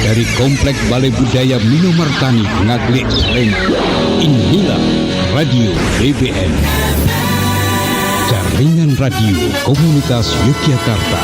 dari Komplek Balai Budaya Minomartani Ngaglik Rempu. Inilah Radio BBM, Jaringan Radio Komunitas Yogyakarta.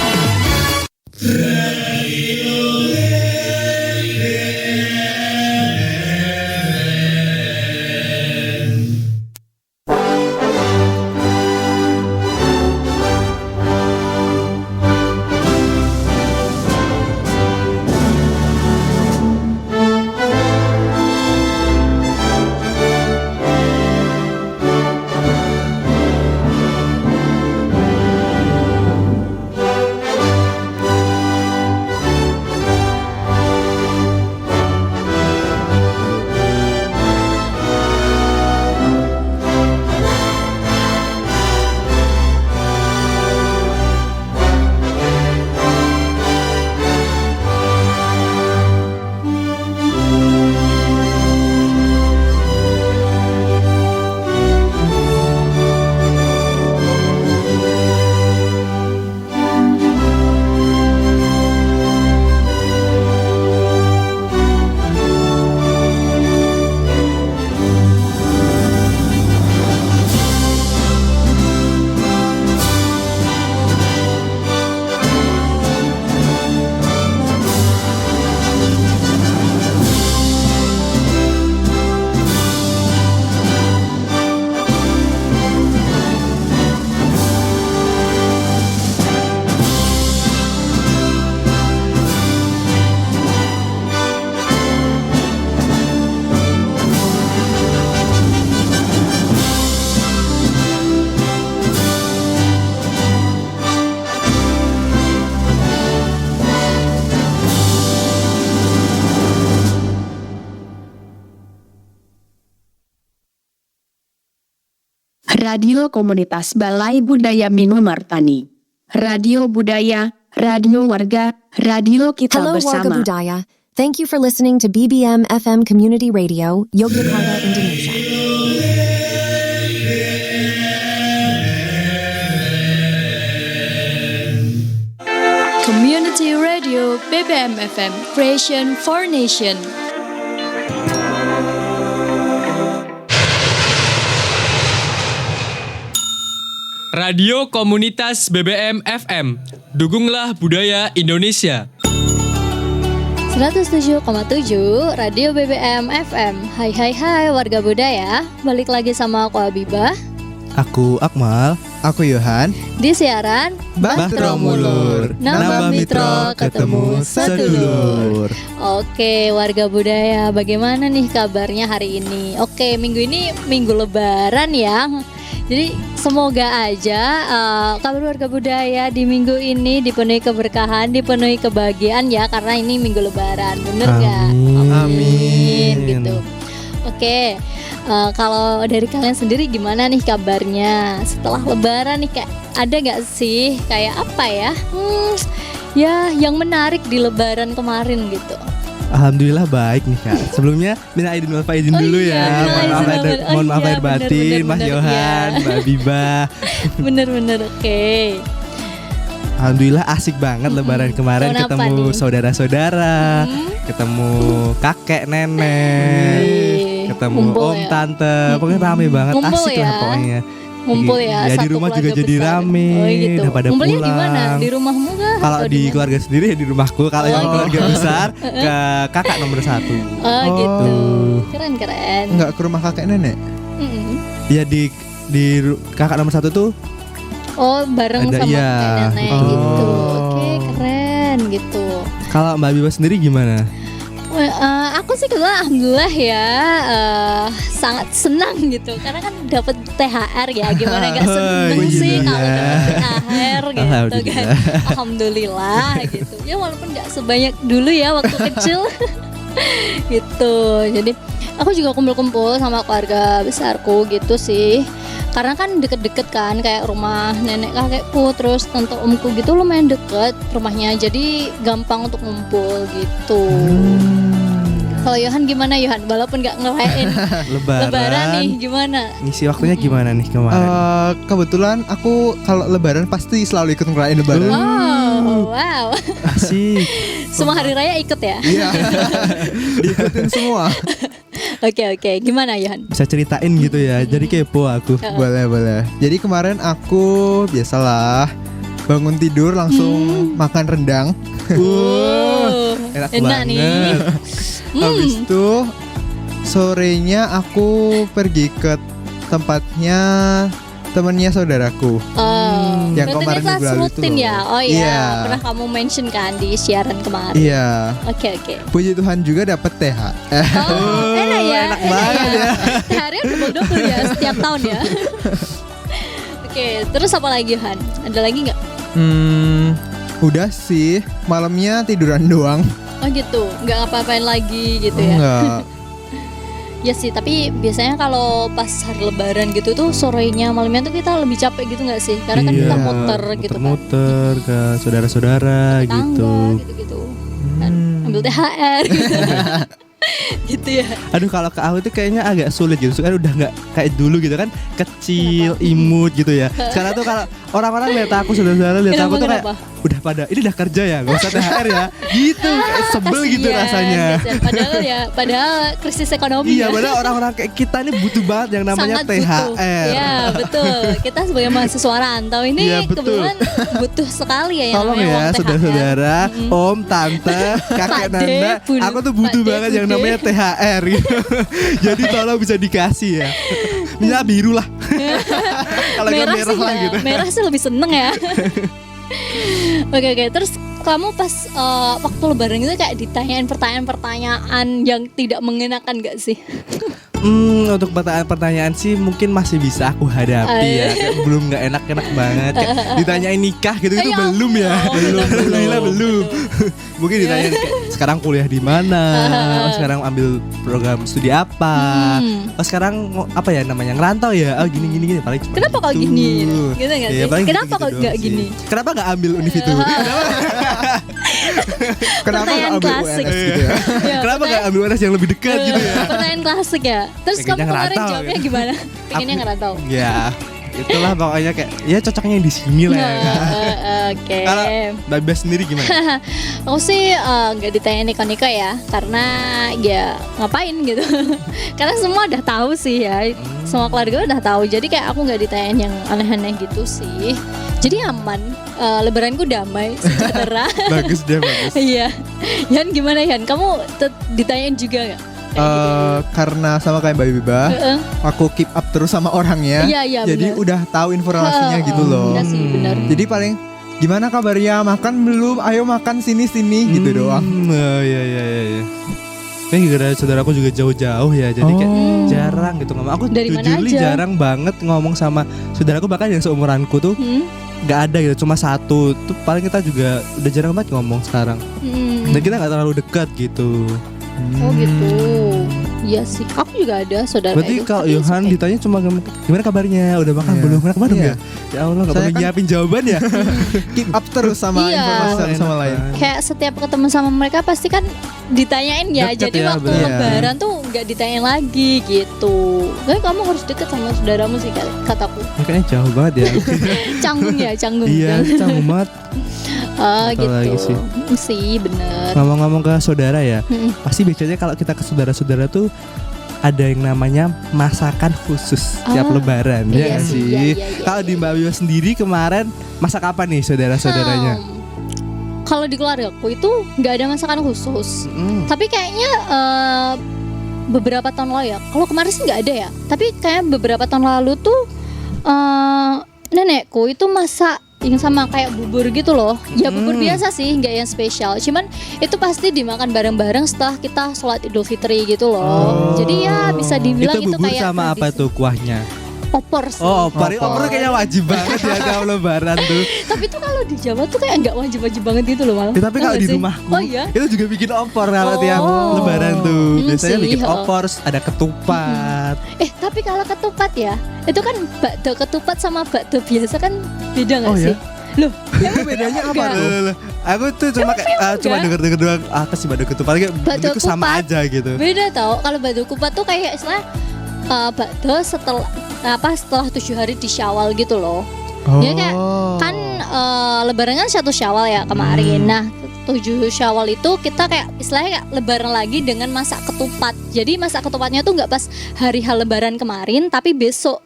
Radio Komunitas Balai Budaya Minomartani. Radio Budaya, Radio Warga, Radio Kita Hello, Warga Bersama. Budaya. Thank you for listening to BBM FM Community Radio, Yogyakarta, Indonesia. Community Radio BBM FM, Creation for Nation. Radio Komunitas BBM FM, dukunglah budaya Indonesia. 107,7 Radio BBM FM. Hai warga budaya, balik lagi sama aku Habibah. Aku Akmal. Aku Yohan. Di siaran Bahtera Mulur, Nambah Mitra ketemu sedulur. Oke warga budaya, bagaimana nih kabarnya hari ini? Oke, minggu ini minggu lebaran ya. Jadi semoga aja kabar warga budaya di minggu ini dipenuhi keberkahan, dipenuhi kebahagiaan ya, karena ini minggu lebaran, bener gak? Amin gitu. Oke, kalau dari kalian sendiri gimana nih kabarnya setelah lebaran nih, kayak ada gak sih kayak apa ya? Ya yang menarik di lebaran kemarin gitu. Alhamdulillah baik nih Kak. Sebelumnya minta izin wal faizin dulu ya. Mohon maaf lahir batin Mas Yohan, Mbak Biba. Bener oke. Alhamdulillah asik banget lebaran kemarin, Kenapa ketemu nih? saudara-saudara, ketemu kakek nenek, ketemu Ngumpul om ya? tante. Pokoknya rame banget, Ngumpul asik ya? lah pokoknya. Ngumpul ya, Ya di satu rumah juga keluarga jadi besar. rame, Oh gitu. udah pada Ngumpulnya pulang. di mana? Di rumahmu kah? Kalau atau di mana? keluarga sendiri ya di rumahku. Kalau yang keluarga besar ke kakak nomor 1. Oh gitu. Tuh. Keren. Enggak ke rumah kakek nenek. Mm-mm. Ya di kakak nomor 1 tuh. Oh bareng Ada, sama iya. kakek nenek Oh. gitu. Oke keren gitu. Kalau Mbak Biba sendiri gimana? Aku sih kebetulan alhamdulillah ya sangat senang gitu, karena kan dapat THR ya, gimana gak seneng Oh, sih gitu kalau ya. dapat THR gitu kan. Alhamdulillah gitu. Ya walaupun gak sebanyak dulu ya waktu kecil gitu. Jadi aku juga kumpul-kumpul sama keluarga besarku gitu sih. Karena kan deket-deket kan, kayak rumah nenek kakekku, terus tante omku gitu lumayan deket rumahnya, jadi gampang untuk ngumpul gitu. Kalau Yohan gimana Yohan? Walaupun nggak ngerayain Lebaran nih, gimana? Ngisi waktunya gimana nih kemarin? Kebetulan aku kalau lebaran pasti selalu ikut ngerayain lebaran. Oh, wow. Asik. Semua hari raya ikut ya? Iya. Diikutin semua. Oke. Gimana Yohan? Bisa ceritain gitu ya. Jadi kepo aku. Boleh. Jadi kemarin aku biasalah bangun tidur langsung makan rendang. Enak nih. banget. Habis itu sorenya aku pergi ke tempatnya temannya saudaraku. Yang Berarti kemarin kelas minggu lalu itu rutin loh. ya? Oh iya, Iya. pernah kamu mention kan di siaran kemarin. Iya. Oke. Puji Tuhan juga dapat TH. Oh, enak ya. enak banget ya. THR double ya setiap tahun ya. Oke, terus apa lagi Han? Ada lagi nggak? Udah sih, malamnya tiduran doang. Oh gitu, nggak ngapa-ngapain lagi gitu ya? Enggak. Ya sih, tapi biasanya kalau pas hari Lebaran gitu tuh sorenya malamnya tuh kita lebih capek gitu nggak sih? Karena kan kita muter gitu kan, muter ke saudara-saudara ke tangga gitu. gitu-gitu, kan ambil THR gitu. Gitu ya. Aduh kalau ke aku itu kayaknya agak sulit gitu. Sekarang udah nggak kayak dulu gitu kan, kecil, imut gitu ya. Sekarang tuh kalau orang-orang lihat aku, saudara-saudara lihat aku tuh kayak udah pada ini udah kerja ya, gak usah THR ya. Gitu, kayak sebel gitu Kasian, rasanya. kasian. Padahal krisis ekonomi Iya, ya. padahal orang-orang kayak kita ini butuh banget yang namanya Sangat butuh. THR. Iya betul. Kita sebagai mahasiswa rantau ini Iya, betul. kebetulan butuh sekali ya yang Tolong namanya ya uang THR. saudara-saudara, om, tante, kakek, Pak De, nanda, Bun, aku tuh butuh Pak De, banget yang Bude. namanya THR gitu. Jadi tolong bisa dikasih ya. Minyak biru lah. Kalau nggak merah sih lah ya. gitu. Merah sih lebih seneng ya. Oke. Terus kamu pas waktu Lebaran itu kayak ditanyain pertanyaan-pertanyaan yang tidak mengenakan gak sih? Untuk pertanyaan sih mungkin masih bisa aku hadapi ya. Kayak belum nggak enak-enak banget. Kayak ditanyain nikah gitu itu Ya belum ya. ampun, Alhamdulillah belum. Mungkin ditanyain kayak sekarang kuliah di mana? Oh, sekarang ambil program studi apa? Oh, sekarang apa ya namanya ngerantau ya? Oh gini paling cuma Kenapa kok gitu. gini? Gitu nggak Iya, sih? paling Kenapa gitu-gitu kok doang nggak sih. gini? Kenapa nggak ambil univ itu? Kenapa Pertanyaan nggak ambil klasik. UNS gitu ya? Ya, Kenapa nggak ambil UNS yang lebih dekat gitu ya? Pertanyaan klasik ya. Terus kamu Pengennya kemarin ngerantau, jawabnya gitu. gimana? Pengennya ngerantau. Ya, itulah pokoknya kayak ya cocoknya di sini lah. Ya. Oke. Kalau Mbak Bas sendiri gimana? Aku sih nggak ditanya nikah ya, karena ya ngapain gitu. Karena semua udah tahu sih ya, semua keluarga udah tahu. Jadi kayak aku nggak ditanyain yang aneh-aneh gitu sih. Jadi aman, Lebaranku damai, sejahtera. Bagus deh, bagus. Iya. Yan gimana Yan? Kamu ditanyain juga nggak? Karena sama kayak Mbak Biba, aku keep up terus sama orangnya. Iya, jadi benar. udah tahu informasinya gitu loh. Benar sih, benar. Jadi paling gimana kabarnya? Makan belum? Ayo makan sini gitu doang. Oh, iya. Kan gara-gara saudaraku juga jauh-jauh ya, jadi kayak jarang gitu ngomong. Aku Dari mana jujur aja? jarang banget ngomong sama saudaraku, bahkan yang seumuranku tuh nggak ada gitu, cuma satu. Tuh paling kita juga udah jarang banget ngomong sekarang. Dan kita nggak terlalu dekat gitu. Oh gitu. Iya sih. Aku juga ada saudara. Berarti itu, kalau tapi Yohan it's okay. ditanya cuma gimana kabarnya, udah makan Iya. belum, makan Iya. ya? Ya Allah, nggak Saya perlu kan- nyiapin jawaban ya. Keep up terus sama Iya. informasi satu sama lain. Kayak setiap ketemu sama mereka pasti kan ditanyain ya. Deket Jadi ya, waktu bener. Lebaran tuh nggak ditanyain lagi gitu. Tapi kamu harus deket sama saudaramu sih kataku. Makanya jauh banget ya. Canggung ya, canggung. Iya, canggung banget. Oh Apa lagi gitu. Sih bener. Ngomong-ngomong ke saudara ya, Mm-mm. pasti biasanya kalau kita ke saudara-saudara tuh ada yang namanya masakan khusus tiap Ah, lebaran, ya iya nggak sih, sih? iya, Kalau di Mbak Wiwa sendiri kemarin masak apa nih saudara-saudaranya? Kalau di keluargaku itu nggak ada masakan khusus. Tapi kayaknya beberapa tahun lalu ya. Kalau kemarin sih nggak ada ya. Tapi kayak beberapa tahun lalu tuh nenekku itu masak yang sama kayak bubur gitu loh. Ya bubur biasa sih, nggak yang spesial. Cuman itu pasti dimakan bareng-bareng setelah kita sholat Idul Fitri gitu loh. Jadi ya bisa dibilang itu itu, bubur kayak sama apa tradisi. tuh kuahnya? Opor sih. Oh, opor kayaknya wajib banget ya tiap lebaran tuh. Tapi tuh kalau di Jawa tuh kayak nggak wajib-wajib banget gitu loh malah. Ya, tapi kalau Tau di nggak sih? rumahku Oh iya. itu juga bikin opor kalau Oh. tiap lebaran tuh. Biasanya sih, bikin oh. opor, ada ketupat. Tapi kalau ketupat ya, itu kan bakdo ketupat sama bakdo biasa kan beda nggak Oh, sih? ya? Loh, Itu bedanya apa Enggak. tuh? Loh, aku tuh cuma cuma denger-denger doang apa sih batu ketupat kayak Batu itu sama kupat. aja gitu. beda tau. Kalau batu kupat tuh kayak istilah bakdo setelah 7 hari di Syawal gitu loh. Dia kayak kan lebaran kan 1 Syawal ya kemarin. Nah, 7 Syawal itu kita kayak istilahnya kayak lebaran lagi dengan masak ketupat. Jadi masak ketupatnya tuh nggak pas hari lebaran kemarin, tapi besok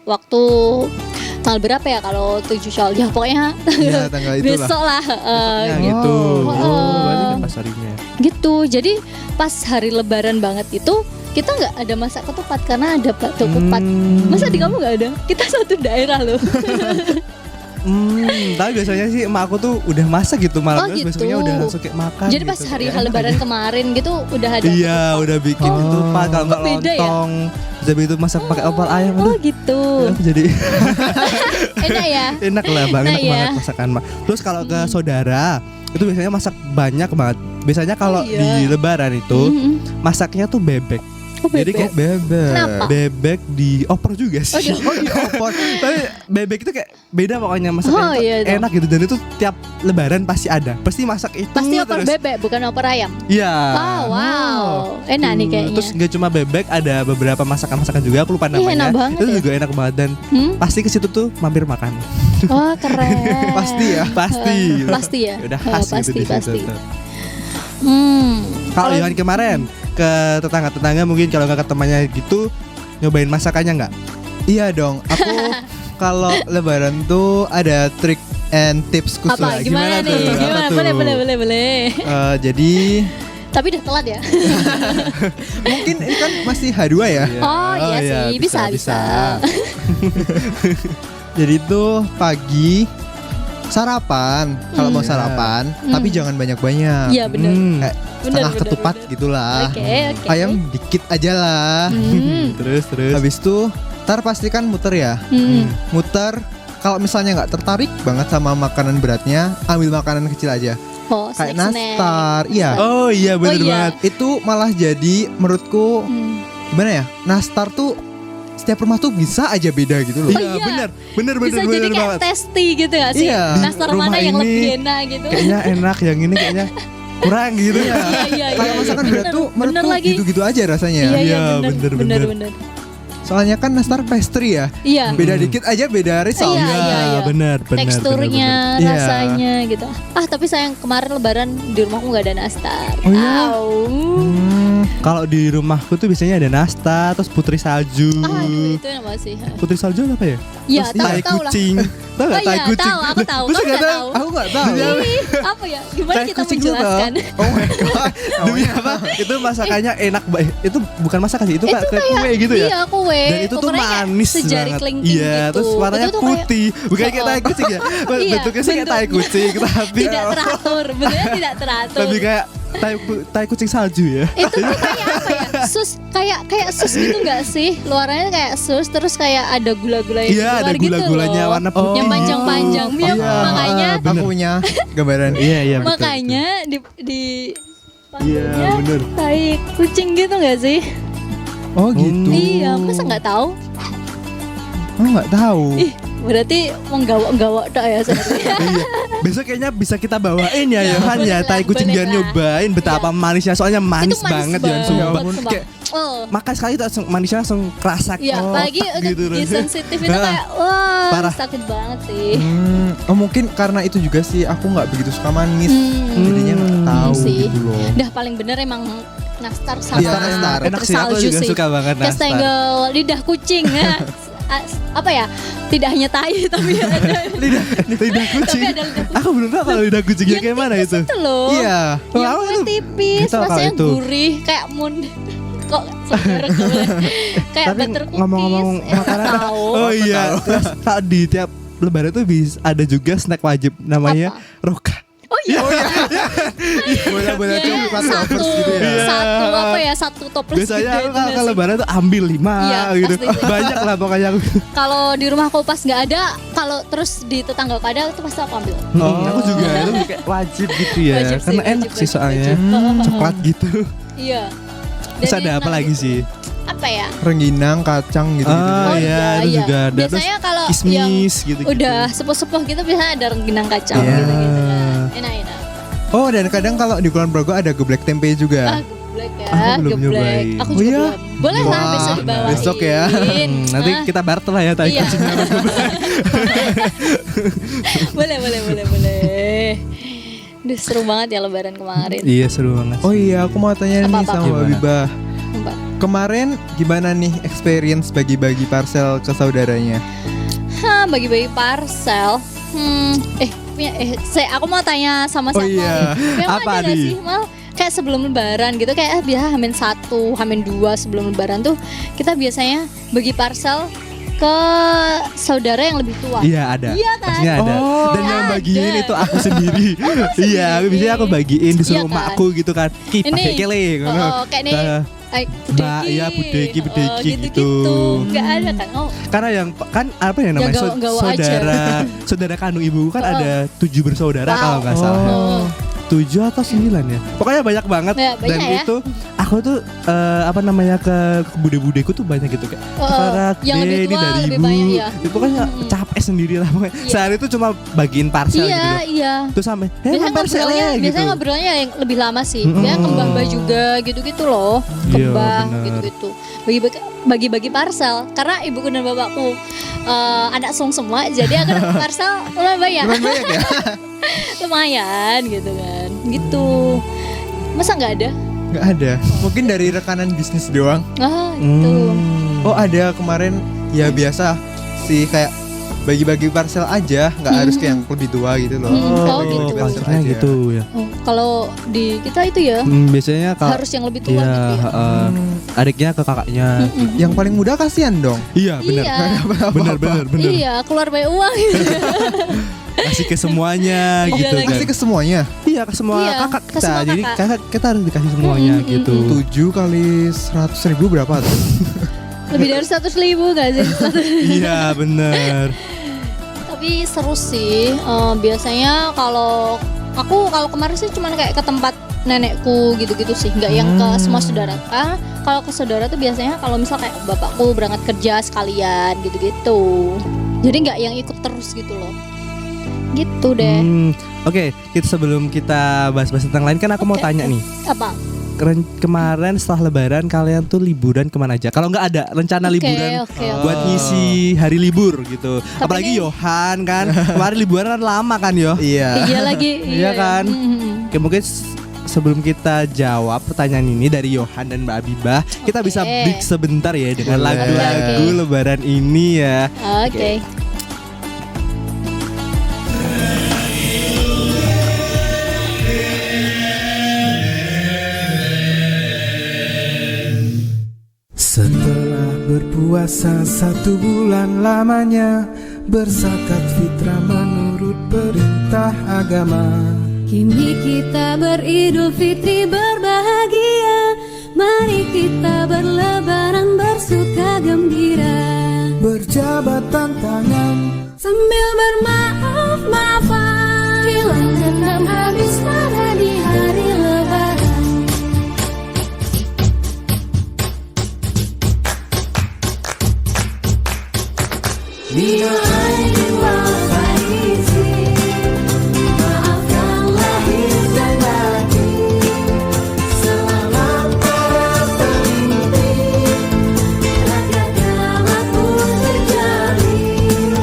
waktu tanggal berapa ya kalau 7 Syawal ya pokoknya Iya, tanggal itulah. besok lah Ya, gitu. gitu. Oh. Berarti kan pas harinya. Gitu. Jadi pas hari lebaran banget itu kita nggak ada masak ketupat karena ada bakso kupat. Masa di kamu nggak ada? Kita satu daerah loh. Tapi biasanya sih emak aku tuh udah masak gitu malam Oh, terus gitu. besoknya udah langsung kayak makan. Jadi pas gitu. hari Enak lebaran aja. kemarin gitu udah ada. Iya, ketupat. udah bikin Oh. ketupat kalau nggak Beda ya? lontong. Terus habis itu masak pakai opor ayam Oh aduh. gitu. Aku jadi Enak ya. enak lah banget, Nah, enak iya. banget masakan mak. Terus kalau ke saudara itu biasanya masak banyak banget. Biasanya kalau Oh, iya. di lebaran itu Mhm. masaknya tuh bebek. Oh, Jadi bebek. kayak Bebek. Kenapa? bebek dioper juga sih. Oh, dioper. Tapi bebek itu kayak beda pokoknya masaknya Oh, itu iya, iya. enak gitu dan itu tiap lebaran pasti ada. Pasti masak itu Pasti opor terus. bebek bukan opor ayam. Iya. Oh wow. Enak nih kayaknya. Terus gak cuma bebek, ada beberapa masakan-masakan juga aku lupa Ih, namanya. enak banget Itu ya. juga enak banget dan pasti ke situ tuh mampir makan. Oh keren. Pasti ya? Pasti. Pasti ya. Udah Oh, khas pasti gitu di situ pasti. tuh. Kalau Kalau yang kemarin ke tetangga-tetangga mungkin kalau nggak ke temannya gitu nyobain masakannya nggak? Iya dong. Aku kalau lebaran tuh ada trik and tips khusus. apa? Gimana nih? tuh? Gimana? Apa tuh? Boleh. Jadi Tapi udah telat ya. mungkin ini kan masih H2 ya. Oh, iya sih, bisa. Jadi tuh pagi sarapan kalau mau sarapan, tapi jangan banyak-banyak. Iya benar. Kayak setengah ketupat gitulah. Oke. Ayam dikit aja lah. Terus. Habis itu ntar pastikan muter ya. Muter. Kalau misalnya nggak tertarik banget sama makanan beratnya, ambil makanan kecil aja. Oh, Kayak snack-snack. nastar. Iya. Oh iya bener Oh, iya. banget. Itu malah jadi menurutku gimana ya? Nastar tuh setiap rumah tuh bisa aja beda gitu loh. Iya iya. bener Bisa jadi kayak banget. tasty gitu gak sih? Iya. Nastar Di mana rumah yang ini lebih enak gitu. Kayaknya enak, yang ini kayaknya kurang gitu ya. Iya. Kalau masakan berat tuh bener menurutku lagi. gitu-gitu aja rasanya. Iya, Iya, bener. bener. Soalnya kan nastar pastry ya. Iya. Beda dikit aja beda result. Iya. bener. Teksturnya, bener. Iya. rasanya gitu. Tapi sayang kemarin lebaran di rumahku nggak ada nastar. Oh, iya? Au. Kalau di rumahku tuh biasanya ada nastar, terus putri salju. Aduh, itu enak banget sih. Putri salju apa ya? Iya, Terus tai tahu lah. kucing. Tahu Oh nggak tai iya, kucing? tahu, aku tahu. Terus Kamu nggak nggak tahu? Aku nggak tahu. Ih, apa ya? Gimana Tai kita kucing lu menjelaskan? Oh my god. Demi apa? Itu masakannya enak banget. Itu bukan masakan sih, itu kayak kue gitu ya. Iya, kue. Dan itu tuh Ukurannya kayak manis sejari banget. kelingking Iya, gitu. terus warnanya Itu tuh kayak- putih. Bukan kayak tai kucing ya. Iya, Bentuknya sih kayak tai bentuknya kucing, tapi tidak teratur, bentuknya tidak teratur. lebih kayak tai kucing salju ya. Itu tuh kayak apa ya? Sus kayak sus gitu nggak sih? Luarannya kayak sus, terus kayak ada gula-gula yang Iya, di ada luar gitu gula-gulanya loh. warna putih. Yang panjang-panjang. Iya, makanya Aku punya gambaran. Iya, betul. makanya di Iya, panggilnya bener. tai kucing gitu nggak sih? Oh gitu. Iya, masa nggak tahu? Aku nggak tahu. Ih, berarti menggawak-gawak tak ya sebenarnya. Iya. Besok kayaknya bisa kita bawain ya Yohan ya, boleh tai lah, kucing boleh biar lah. nyobain betapa manisnya, soalnya manis, Itu manis banget ya sumpah. sumpah. Kayak Oh. makan sekali tuh langsung manisnya langsung kerasa. Iya, apalagi untuk gitu gigi sensitif itu kayak wah Parah. sakit banget sih. Oh mungkin karena itu juga sih aku nggak begitu suka manis. Jadinya nggak tahu sih. gitu loh. Udah paling bener emang nastar sama Iya, nastar. Enak sih, aku salju juga sih. suka banget nastar. Kesenggol lidah kucing ya. Apa ya? Tidak hanya tai tapi ada lidah kucing. tapi ada lidah kucing. Aku belum tahu kalau lidah kucingnya kayak mana itu. Itu loh. Iya. Yang aku kue tuh tipis, nggak tahu kalau rasanya itu. gurih kayak kok segar kayak Tapi butter cookies. ngomong-ngomong makanan, tahu. oh iya, terus di tiap lebaran tuh bisa ada juga snack wajib namanya roka. Oh iya. Boleh-boleh Iya, coklat satu, lovers gitu ya. satu apa ya? Satu toples Biasanya gede aku itu kalau nggak ke sih? lebaran tuh ambil 5 Iya, gitu. pasti. Banyak lah pokoknya aku. Kalau di rumahku pas nggak ada, kalau terus di tetangga ada itu pasti aku ambil. Aku juga itu kayak wajib gitu ya. Wajib sih, Karena wajib, enak sih wajib, soalnya. wajib. Coklat gitu. Iya. Terus Dan ada apa enak lagi gitu. sih? apa ya? Rengginang, kacang gitu. Oh iya, itu juga ada. Biasanya Terus kalau kismis yang gitu-gitu. udah sepuh-sepuh gitu biasanya ada rengginang kacang Iya. gitu-gitu kan. Enak-enak. Oh, dan kadang kalau di Kulon Progo ada geblek tempe juga. Geblek ya, Aku belum geblek. nyobain. Aku Oh juga iya? belum. Boleh lah Wah, besok dibawain. besok ya. Nanti kita barter lah ya tadi Iya. kucingnya. boleh. Duh, seru banget ya lebaran kemarin. Iya, seru banget. Oh iya, aku mau tanya nih Apa-apa? sama Mbak Gimana? Bibah. Mbak. Kemarin gimana nih experience bagi-bagi parcel ke saudaranya? Bagi-bagi parcel. Aku mau tanya sama Oh siapa iya. nih? Memang Apa ada nggak nih? sih, Mal? Kayak sebelum lebaran gitu, kayak biasa H-1, H-2 sebelum lebaran tuh kita biasanya bagi parcel ke saudara yang lebih tua. Iya ada. Iya kan? Pastinya ada. Oh, Dan yang ada. bagiin itu aku sendiri. Iya, biasanya aku bagiin disuruh Iya kan? emakku gitu kan. Ki Ini. pakai kele ngono. Oh, kayak nih. Mbak, iya, budeki gitu. Gak ada kan? Oh, Karena yang kan apa ya namanya Ya, gawa aja. saudara kandung ibu kan Oh. ada 7 bersaudara Wow. kalau nggak salah. Oh. 7 atau 9 ya. Pokoknya banyak banget. Ya, banyak Dan ya. itu aku tuh apa namanya ke bude-budeku tuh banyak gitu kayak Oh, Farah, yang lebih ini tua dari lebih ibu. banyak ya. Itu pokoknya capek sendiri lah pokoknya. Iya. Sehari itu cuma bagiin parcel gitu loh. Iya. Terus sampai Biasanya parcel ngobrolnya, gitu. biasanya ngobrolnya yang lebih lama sih. Mm-mm. Biasanya kembah juga gitu-gitu loh. Iya, Kembah benar. gitu-gitu. Bagi-bagi parcel. Karena ibuku dan bapakku anak sulung semua, jadi aku dapat parcel lumayan banyak. Bukan banyak ya? Lumayan gitu kan. Gitu. Masa nggak ada? Nggak ada. Mungkin dari rekanan bisnis doang. Gitu. Oh ada kemarin ya biasa sih kayak bagi-bagi parcel aja, nggak harus ke yang lebih tua gitu loh. Oh, Bagi-bagi gitu. parcel Maksudnya aja. gitu ya. Oh, kalau di kita itu ya Biasanya kalau harus yang lebih tua iya, gitu ya. adiknya ke kakaknya. Yang paling muda kasihan dong. Iya, benar. Iya. Benar. Iya, keluar banyak uang gitu. Kasih ke semuanya Iya gitu lagi. kan. Kasih ke semuanya. Iya, ke semua Iya, kakak ke kita. semua Jadi kakak. kakak kita harus dikasih semuanya gitu. 7 kali 100.000 berapa tuh? Lebih dari 100.000 gak sih? Iya, benar. Tapi seru sih. Biasanya kalau kemarin sih cuman kayak ke tempat nenekku gitu-gitu sih, nggak yang ke semua saudara. Kalau ke saudara tuh biasanya kalau misal kayak bapakku berangkat kerja sekalian gitu-gitu. Jadi nggak yang ikut terus gitu loh. Gitu deh. Oke, sebelum kita bahas-bahas tentang lain kan aku mau Oke, tanya oke. nih. Apa? Kemarin setelah lebaran kalian tuh liburan kemana aja? Kalau nggak ada rencana liburan Oke. buat ngisi hari libur gitu. Tapi Apalagi ini- Yohan kan. Kemarin liburan kan lama kan Yo. Iya. Iya lagi. Iya kan? Oke, mungkin sebelum kita jawab pertanyaan ini dari Yohan dan Mbak Abibah, kita Oke. bisa break sebentar ya dengan Boleh. lagu-lagu Oke. lebaran ini ya. Oke. Setelah berpuasa 1 bulan lamanya, berzakat fitrah menurut perintah agama. Kini kita beridul fitri berbahagia, mari kita berlebaran bersuka gembira. Berjabatan tangan Sambil bermaaf-maafan, hilang dendam habis marah di hari lebaran. Bila aidin wal faizin, maafkan lahir dan batin. Selamat para pemimpin, rakyat kiamat pun terjalin.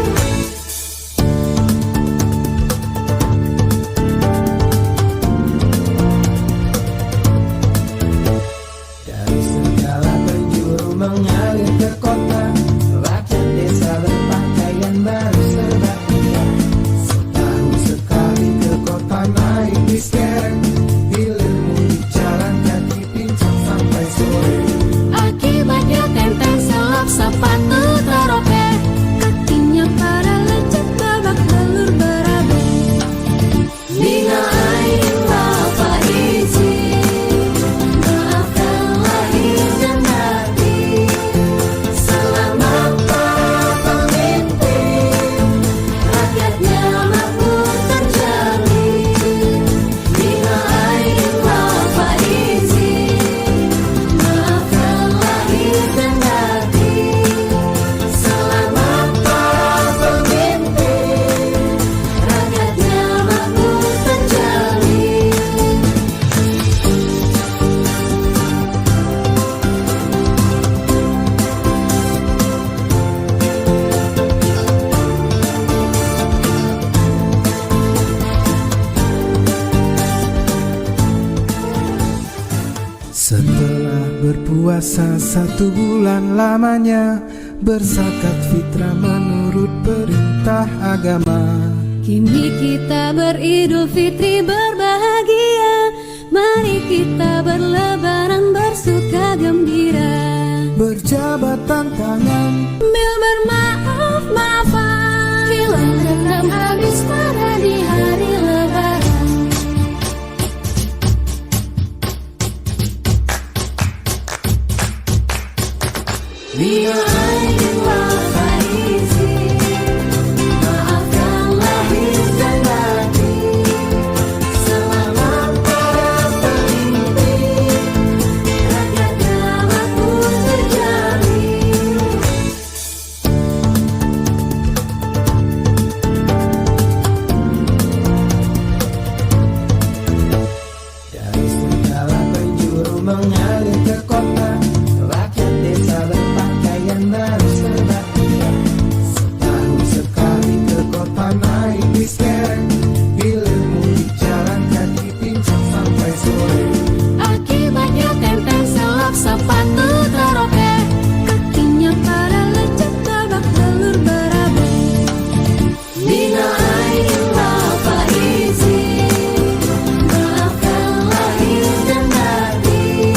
dari segala penjuru mengalir ke kota. Rakyat desa berpakaian baru berpuasa 1 bulan lamanya, berzakat fitrah menurut perintah agama. Kini kita beridul fitri berbahagia, mari kita berlebaran bersuka gembira. Berjabat tangan, Sambil bermaaf-maafan, hilang dendam habis marah di hari lebaran. Bila aidin wal faizin, maafkan lahir dan batin. Selamat para pemimpin, rakyatnya makmur terjamin. dari segala penjuru mengalir ke kota, rakyat desa berpakaian baru serba indah. Setahun sekali ke kota naik bis kereng, hilir mudik jalan kaki pincang sampai sore. Akibatnya tenteng selap sepatu terobek, kakinya pada lecet babak telur berabe. Bila aidin wal faizin, maafkan lahir dan batin.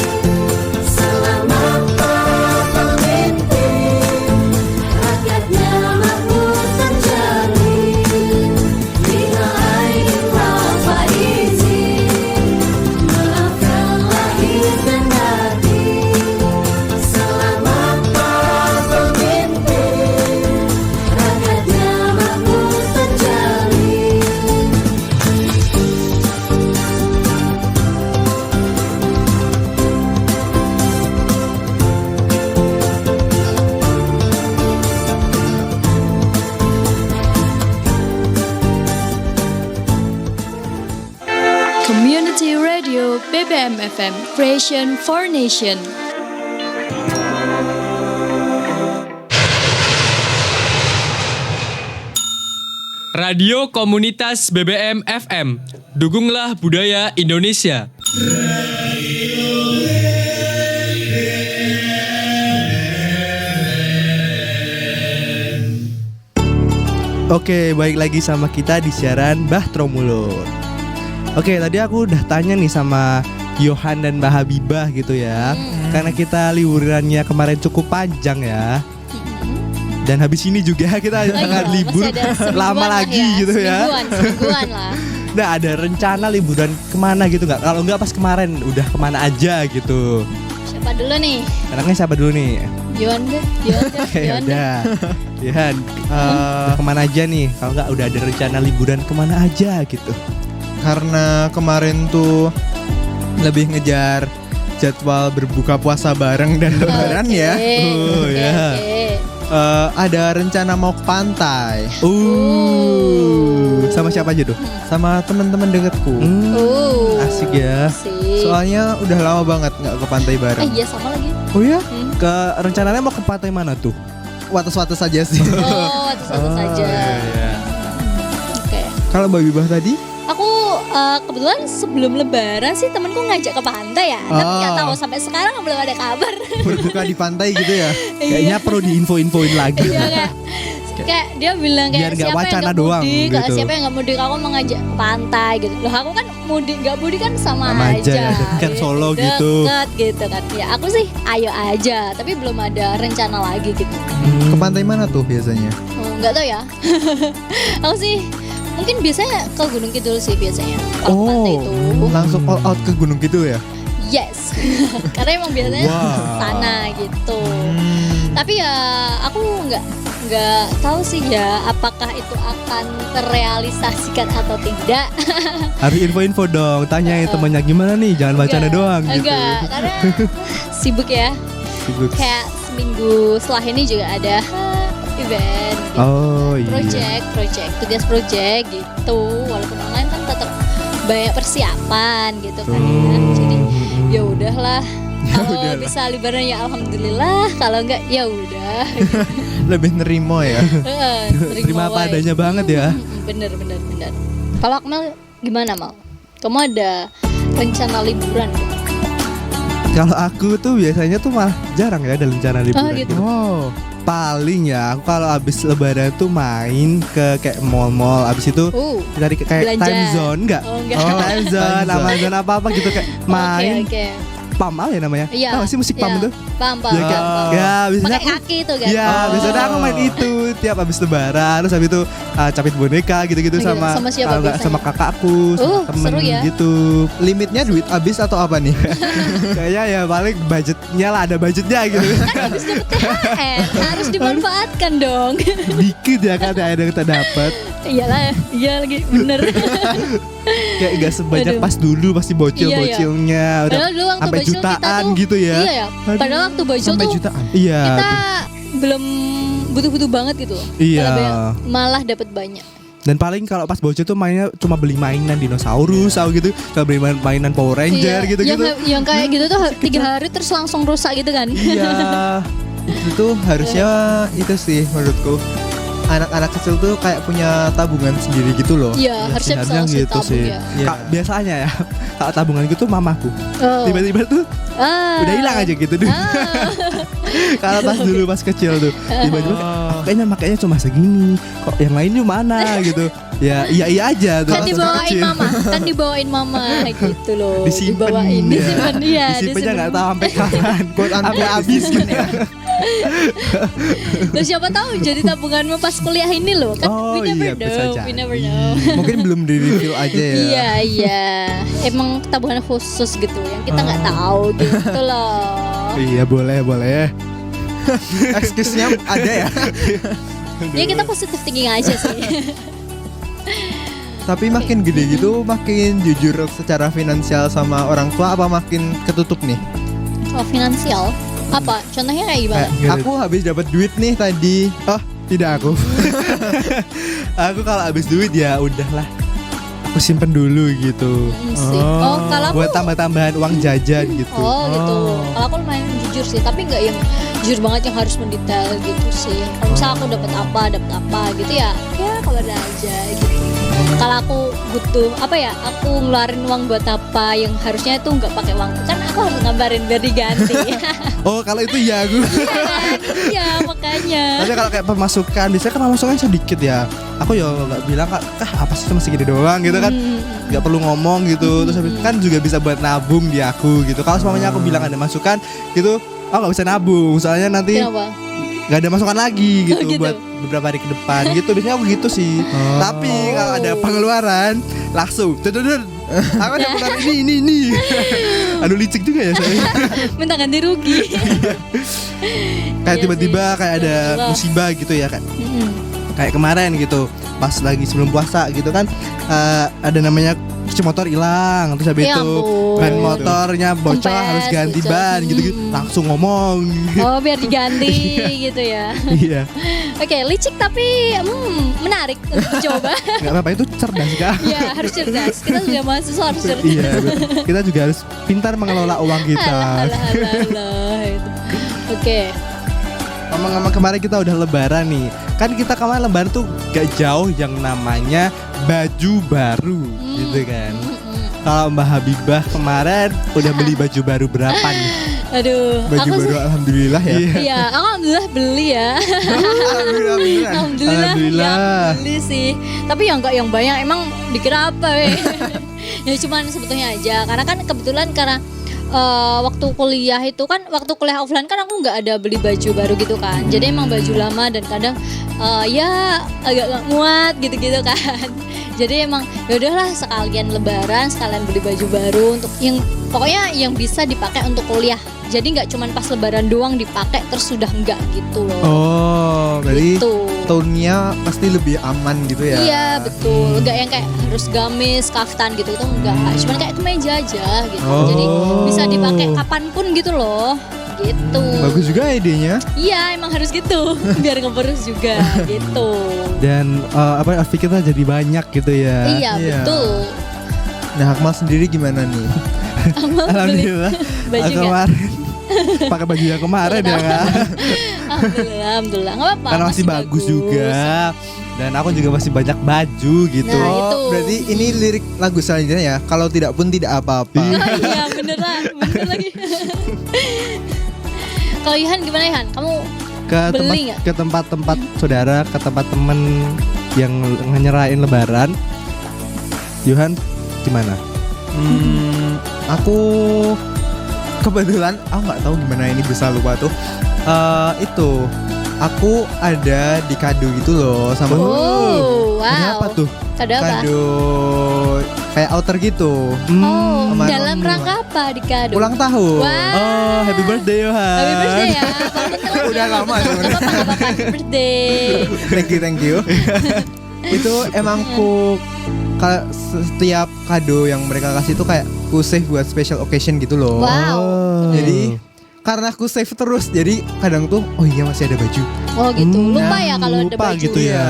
Selamat para pemimpin, rakyatnya makmur terjamin. Bila aidin wal faizin, maafkan lahir dan batin. Selamat para pemimpin, rakyatnya makmur terjamin. Community Radio BBM FM, Creation for Nation. Radio Komunitas BBM FM. Dukunglah budaya Indonesia. Oke, balik lagi sama kita di siaran Bahtro Mulur. Oke, tadi aku udah tanya nih sama Yohan dan Mbak Habibah gitu ya. Karena kita liburannya kemarin cukup panjang ya. Dan habis ini juga kita akan libur masih ada semingguan lama lah lagi gitu ya. Semingguan lah. Nah, ada rencana liburan kemana gitu nggak? Kalau nggak pas kemarin udah kemana aja gitu. Siapa dulu nih? Enaknya siapa dulu nih? Yohan deh. Ya udah. Yohan, kemana aja nih? Kalau nggak udah ada rencana liburan kemana aja gitu. Karena kemarin tuh lebih ngejar jadwal berbuka puasa bareng dan lebaran ya. Oh ya. Ada rencana mau ke pantai Sama siapa aja tuh? sama teman-teman deketku. Asik ya. Soalnya udah lama banget nggak ke pantai bareng. Iya sama lagi. Oh ya? Rencananya mau ke pantai mana tuh? Wates-wates saja sih. Oh, satu saja. Iya. Oke. Kalau Mbak Bibah tadi? Aku kebetulan sebelum lebaran sih temanku ngajak ke pantai ya. Tapi nggak tahu sampai sekarang belum ada kabar. Berbuka di pantai gitu ya? Kayaknya perlu diinfo-infoin lagi. Iya kayak dia bilang Biar kayak nggak siapa yang wacana nggak doang mudik, gitu. siapa yang nggak mudik aku mau ngajak ke pantai gitu. Loh aku kan mudik nggak mudik kan sama Sama aja ya, dekat Solo gitu. Dekat gitu kan. Ya aku sih ayo aja, tapi belum ada rencana lagi gitu. Ke pantai mana tuh biasanya? Nggak tahu ya. Aku sih mungkin biasanya ke Gunung Kidul sih biasanya. Kalau ke pantai itu. Langsung all out ke gunung gitu ya? Yes. Karena emang biasanya sana gitu. Tapi ya aku nggak tahu sih ya apakah itu akan terrealisasikan atau tidak. Harus info-info dong. Tanyain temennya gimana nih, jangan wacana doang gitu. Enggak, karena sibuk ya. Sibuk. Kayak seminggu setelah ini juga ada event gitu. Oh iya. tugas project gitu. Walaupun online kan tetap banyak persiapan gitu kan ya. Jadi ya udahlah. Kalau bisa liburan ya alhamdulillah, kalau enggak ya udah. Lebih nerimo ya. Terima apa adanya banget ya. Bener. Kalau Akmal gimana Mal? Kamu ada rencana liburan? Kalau aku tuh biasanya tuh malah jarang ya ada rencana liburan. gitu. Oh, Paling ya aku kalau habis lebaran tuh main ke kayak mall-mall, habis itu cari kayak belanja. time zone enggak? Oh, enggak. Time zone, Amazon apa gitu kayak main. Oke. Pam ya namanya. Iya. Tahu sih musik pam Iya. tuh? Pam. Ya, kayak, ya biasanya Pakai kaki tuh kan. ya biasanya aku main itu tiap habis lebaran, terus habis itu capit boneka gitu-gitu Oh, gitu. sama Sama siapa kalau nggak biasanya? sama kakakku, sama temen seru ya. gitu. limitnya duit habis atau apa nih? Kayaknya ya paling budgetnya lah, ada budgetnya gitu. Kan habis dapet THR, harus dimanfaatkan dong. Dikit ya kan yang kita dapat. Iyalah, iya lagi bener. Kayak gak sebanyak Aduh. pas dulu pasti bocil-bocilnya udah Padahal dulu waktu sampai bocil kita jutaan tuh, gitu ya. Iya ya. Padahal waktu bocil Sampai tuh jutaan. Iya. kita belum butuh-butuh banget gitu loh. Iya. Malah dapat banyak. Dan paling kalau pas bocil tuh mainnya cuma beli mainan dinosaurus atau gitu, cuma beli mainan Power Ranger Iya, gitu-gitu. Yang kayak gitu tuh 3 hari terus langsung rusak gitu kan. Iya. Itu harusnya itu sih menurutku. Anak-anak kecil tuh kayak punya tabungan sendiri gitu loh. Iya, harusnya bisa Sebenarnya langsung gitu tabung sih. ya. Kak, biasanya ya kalau tabungan gitu mamaku Oh. tiba-tiba tuh udah hilang aja gitu deh. Kalau pas dulu pas kecil tuh tiba-tiba kayak, makanya cuma segini, kok yang lainnya mana gitu. Ya iya aja tuh. Kan pas dibawain kecil. mama, kan dibawain mama gitu loh. Disimpan Dibawain, ya. disimpan iya. Disimpannya nggak tahu sampai kapan, sampai habis gitu ya. Loh, siapa tahu jadi tabunganmu pas kuliah ini loh kan. Oh, We never iya, bisa know, jadi. we never know. Mungkin belum di review aja ya. Iya. Emang tabungan khusus gitu yang kita nggak tahu gitu loh. Iya boleh. Excuse-nya ada ya. Ya kita positif thinking aja sih. Tapi makin gede gitu makin jujur secara finansial sama orang tua apa makin ketutup nih? Oh, finansial apa? Contohnya kayak gimana? Aku habis dapat duit nih tadi. Oh tidak aku. Aku kalau habis duit ya udahlah, aku simpen dulu gitu. Sih. Oh, kalau aku Buat tambah-tambahan uang jajan gitu. Oh gitu. Kalau aku lumayan jujur sih, tapi nggak yang jujur banget yang harus mendetail gitu sih. Kalau misalnya aku dapat apa gitu ya kalau ada aja gitu. Kalau aku butuh apa ya, aku ngeluarin uang buat apa yang harusnya itu nggak pakai uang, kan aku harus ngabarin biar diganti. Oh kalau itu ya aku. Iya makanya. Tapi kalau kayak pemasukan, biasanya kan pemasukan sedikit ya. Aku ya nggak bilang kak apa sih cuma segini doang gitu kan. Nggak perlu ngomong gitu. Terus habis itu kan juga bisa buat nabung di aku gitu. Kalau semuanya aku bilang ada masukan gitu, oh nggak bisa nabung. Soalnya nanti Kenapa? nggak ada masukan lagi gitu, Gitu. buat beberapa hari ke depan gitu. Biasanya aku gitu sih. Tapi kalau ada pengeluaran langsung dududud. Aku ada pengeluaran ini. Aduh licik juga ya saya. Minta ganti rugi. Kayak Iya tiba-tiba sih. kayak ada Betul. musibah gitu ya kan. Mm-mm. Kayak kemarin gitu, pas lagi sebelum puasa gitu kan, ada namanya cuci motor hilang, terus habis Ya itu ampun. ban motornya bocor Kempes, harus ganti bocor. ban gitu-gitu, langsung ngomong. Oh biar diganti gitu ya. Iya, Oke, licik tapi menarik untuk dicoba. nggak apa-apa, itu cerdas kak. Ya harus cerdas. Kita juga mahasiswa harus cerdas. Iya, betul. Kita juga harus pintar mengelola uang kita. Alah. Oke. Ngomong-ngomong kemarin kita udah lebaran nih. Kan kita kemarin lebaran tuh gak jauh yang namanya baju baru gitu kan. Kalau Mbak Habibah kemarin udah beli baju baru berapa nih? Aduh, Baju aku baru sih alhamdulillah ya. iya, aku alhamdulillah beli ya. Alhamdulillah. Alhamdulillah. Ya, beli sih. Tapi yang enggak yang banyak emang dikira apa weh. Ya cuman sebetulnya aja karena kan kebetulan karena waktu kuliah itu kan waktu kuliah offline kan aku nggak ada beli baju baru gitu kan. Jadi emang baju lama dan kadang ya agak nggak muat gitu-gitu kan. Jadi emang ya udahlah sekalian lebaran sekalian beli baju baru untuk yang pokoknya yang bisa dipakai untuk kuliah. Jadi nggak cuman pas lebaran doang dipakai terus sudah enggak gitu loh. Oh, berarti Gitu. tone-nya pasti lebih aman gitu ya. Iya betul, nggak yang kayak harus gamis, kaftan gitu itu enggak, cuman kayak kemeja aja gitu. Jadi bisa dipakai kapanpun gitu loh, gitu. Bagus juga idenya. Iya emang harus gitu, biar ngeberus juga gitu. Dan outfit kita jadi banyak gitu ya. Iya Iya. betul. Nah, Akmal sendiri gimana nih? Amal beli Alhamdulillah. baju nggak? Kemarin pakai baju yang kemarin ya kan. Alhamdulillah, nggak apa-apa. Karena masih bagus juga. Dan aku juga masih banyak baju gitu. Nah, Oh, itu. berarti ini lirik lagu selanjutnya ya. Kalau tidak pun tidak apa-apa. Iya beneran, bener. bener lagi. Kalau Ihan gimana Ihan? Kamu beli nggak? Ke tempat-tempat saudara, ke tempat temen yang nyerahin lebaran. Yohan gimana? Aku kebetulan aku nggak tahu gimana ini bisa lupa tuh. Itu aku ada di kado gitu loh sama. Oh, wow. Ada apa tuh? Kado apa? Kado kayak outer gitu. Oh, sama dalam temen. rangka apa di kado? Ulang tahun. Wow. Oh, happy birthday Yohan. Happy birthday ya. Walaupun telat Udah ya. lama Gak sebenarnya. apa-apa, happy birthday. Thank you. Itu emang kalau setiap kado yang mereka kasih itu kayak ku save buat special occasion gitu loh. Wow. Jadi karena aku save terus, jadi kadang tuh oh iya masih ada baju. Oh gitu. Lupa ya kalau ada lupa baju. gitu ya. Iya.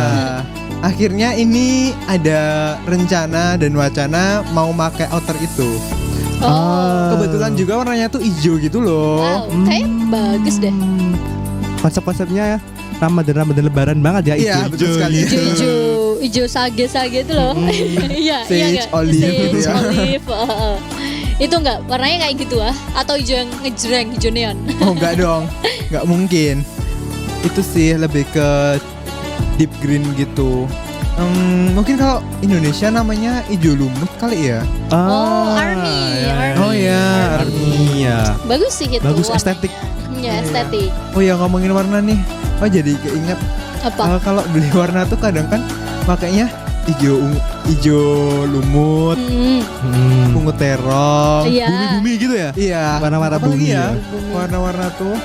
Akhirnya ini ada rencana dan wacana mau pakai outer itu. Oh. Kebetulan juga warnanya tuh hijau gitu loh. Wow, kayak bagus deh. Konsep-konsepnya Ramadan lebaran banget ya. Iya, betul sekali. Ijo sage-sage itu loh. Iya, Sage, nggak? olive Sage, gitu ya. olive. Itu enggak warnanya kayak gitu atau hijau yang ngejreng, hijau neon? Oh enggak dong, enggak mungkin. Itu sih lebih ke deep green gitu. Mungkin kalau Indonesia namanya hijau lumut kali ya. Oh, army. Oh ya, Army ya. Bagus sih itu. Bagus, warnanya. estetik. Ya, estetik. Oh ya ngomongin warna nih. Oh jadi keinget Apa? kalau beli warna tuh kadang kan makanya hijau lumut, ungu terong, Iya. Bumi-bumi gitu ya. iya. Warna-warna Apalagi bumi ya. ya. Warna-warna tuh.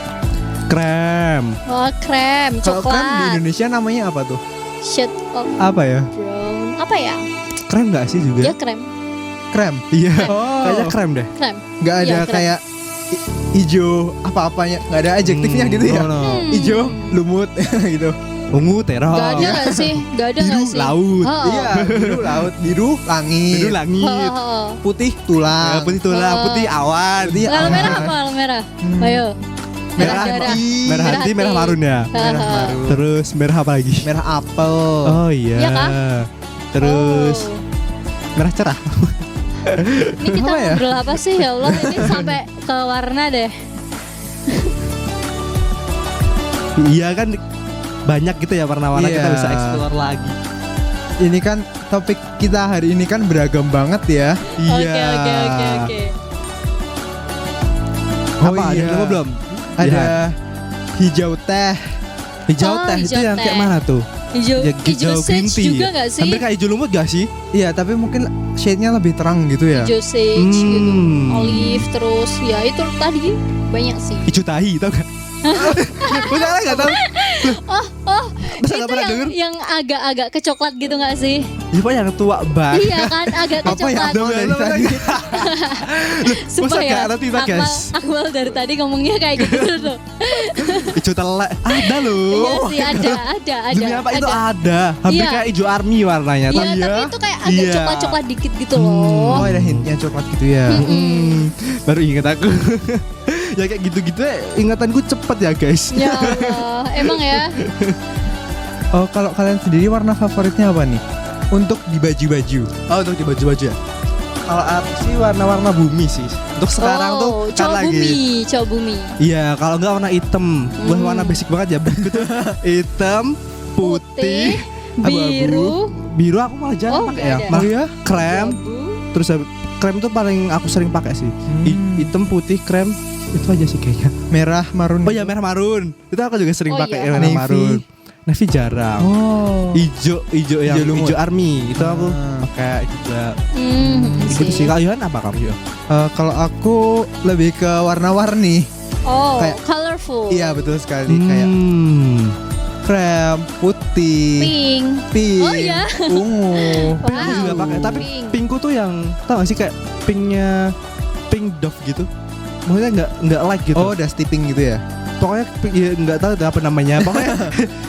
Krem. Oh, krem, Kalau krem di coklat. Indonesia namanya apa tuh? Shade of Apa ya? brown. Apa ya? Krem nggak sih juga? Ya krem. Krem. Iya. Oh. Kayaknya krem deh. Krem. Nggak ada Iya, krem. kayak hijau apa-apanya, nggak ada adjektifnya gitu ya. No, no. Hijau, lumut gitu. Ungu terong. Gak ada gak sih? Gak ada Biru gak sih? laut. Oh. Iya, biru laut, biru langit, Biru langit. putih tulang, Putih tulang, putih awan. putih Kalau awan. merah apa? Kalau merah? Ayo. merah darah. hati, Merah hati, merah marun ya. merah marun, Terus merah apa lagi? merah apel. Oh iya. Iya kah? Terus Oh. merah cerah. Ini kita Apa ya? ngobrol apa sih ya Allah? Ini sampai ke warna deh. Iya kan banyak gitu ya warna-warna, Iya. kita bisa explore lagi. Ini kan topik kita hari ini kan beragam banget ya. Iya. Oke. Oh Apa? Ada iya. yang nemu belum? Ada Iya. hijau teh. Hijau Oh, teh itu hijau yang teh. kayak mana tuh? Hijau, Ya, hijau green sage tea juga ya? gak sih? Hampir kayak hijau lumut gak sih? Iya, tapi mungkin shade-nya lebih terang gitu ya. Hijau sage gitu. Hmm. Olive terus ya itu tadi banyak sih. Hijau tahi tau gak? Masa gak tau? Masa Itu gak pernah denger? yang agak-agak ke coklat gitu gak sih? Itu yang tua banget. Iya kan agak ke Apa ya? coklat. Tahu dari tadi. Sumpah Masa ya, gak ngerti, kita, guys? Akmal dari tadi ngomongnya kayak gitu tuh. Hijau telek. Ada Iya loh. sih ada. Demi apa itu ada. Hampir Iya. kayak hijau army warnanya. Iya, Tapi tapi itu kayak agak Iya. coklat-coklat dikit gitu Oh, loh. ada hintnya coklat gitu ya. Baru inget aku. Ya kayak gitu-gitu ya, ingatanku cepet ya guys. Ya Allah, emang ya. Oh, kalau kalian sendiri warna favoritnya apa nih? Untuk di baju-baju. Oh untuk di baju-baju ya. Kalau aku sih warna-warna bumi sih. Untuk sekarang tuh kan cowok lagi. bumi. Iya, kalau enggak warna hitam. Wah, warna basic banget ya. Bagus tuh. Hitam, putih, biru, biru aku malah jarang Oh, pakai nggak ya. ada. Malah Oh ya? krem, terus krem tuh paling aku sering pakai sih. Hitam, putih, krem itu aja sih kayaknya. Merah, marun. Oh ya merah marun. Itu aku juga sering Oh, pakai iya. yang merah Navy. marun. Navy jarang. Oh. Ijo yang Hijau lumut. hijau army itu aku Ah. pakai juga. sih. Gitu sih. Kalau Yohan apa kamu? Kalau aku lebih ke warna-warni. Oh, Kayak- colorful. Iya, betul sekali. Kayak krem, putih, Pink. pink, Oh, iya. ungu. Wow. Aku juga pakai. Tapi Pink. pinkku tuh yang tau gak sih kayak pinknya pink dove gitu. Maksudnya nggak light gitu. Oh, dusty pink gitu ya. Pokoknya ya, nggak tahu apa namanya. Pokoknya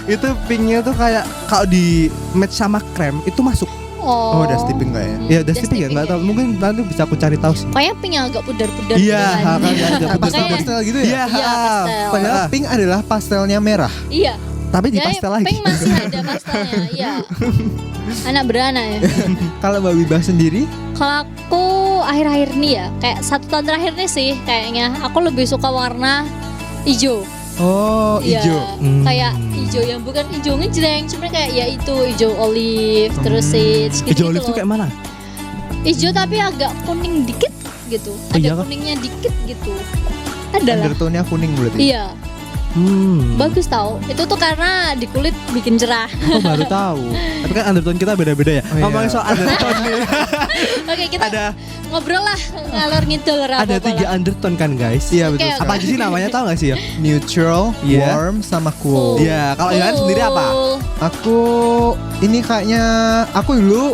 itu pinknya tuh kayak kalau di match sama krem itu masuk. Oh, dusty pink kayaknya. Ya dusty pink ya nggak tahu. Mungkin nanti bisa aku cari tahu sih. Pokoknya pink yang agak pudar-pudar Iya, gitu kan. agak pudar. Makanya- Pastel gitu ya. Iya, Iya, pastel. Padahal pink adalah pastelnya merah. Iya. Tapi di Ya, pastel lagi. pink masih ada pastelnya. Iya. Anak beranak ya. Kalau Mbak Wibah sendiri? Kalau aku akhir-akhir ini ya, kayak 1 tahun terakhir nih sih kayaknya aku lebih suka warna hijau. Oh, Iya, hijau. kayak hijau yang bukan hijau ngejreng, cuma kayak ya itu hijau olive, terus sage gitu. Hijau olive tuh kayak mana? Hijau tapi agak kuning dikit gitu. Oh, Ada iya kah? kuningnya dikit gitu. Ada lah. Undertone-nya kuning berarti. Iya, bagus tau. Itu tuh karena di kulit bikin cerah. Aku baru tahu. Tapi kan undertone kita beda-beda ya. Oh, iya. Ngomongin soal undertone nih. Oke, kita Ada ngobrol lah ngalor ngidul ada 3 undertone kan guys. Iya betul. Oke, Apa aja sih namanya tahu gak sih ya? Neutral, Iya. warm, sama cool. Iya, kalau Yohan sendiri apa? Cool. Aku ini kayaknya aku dulu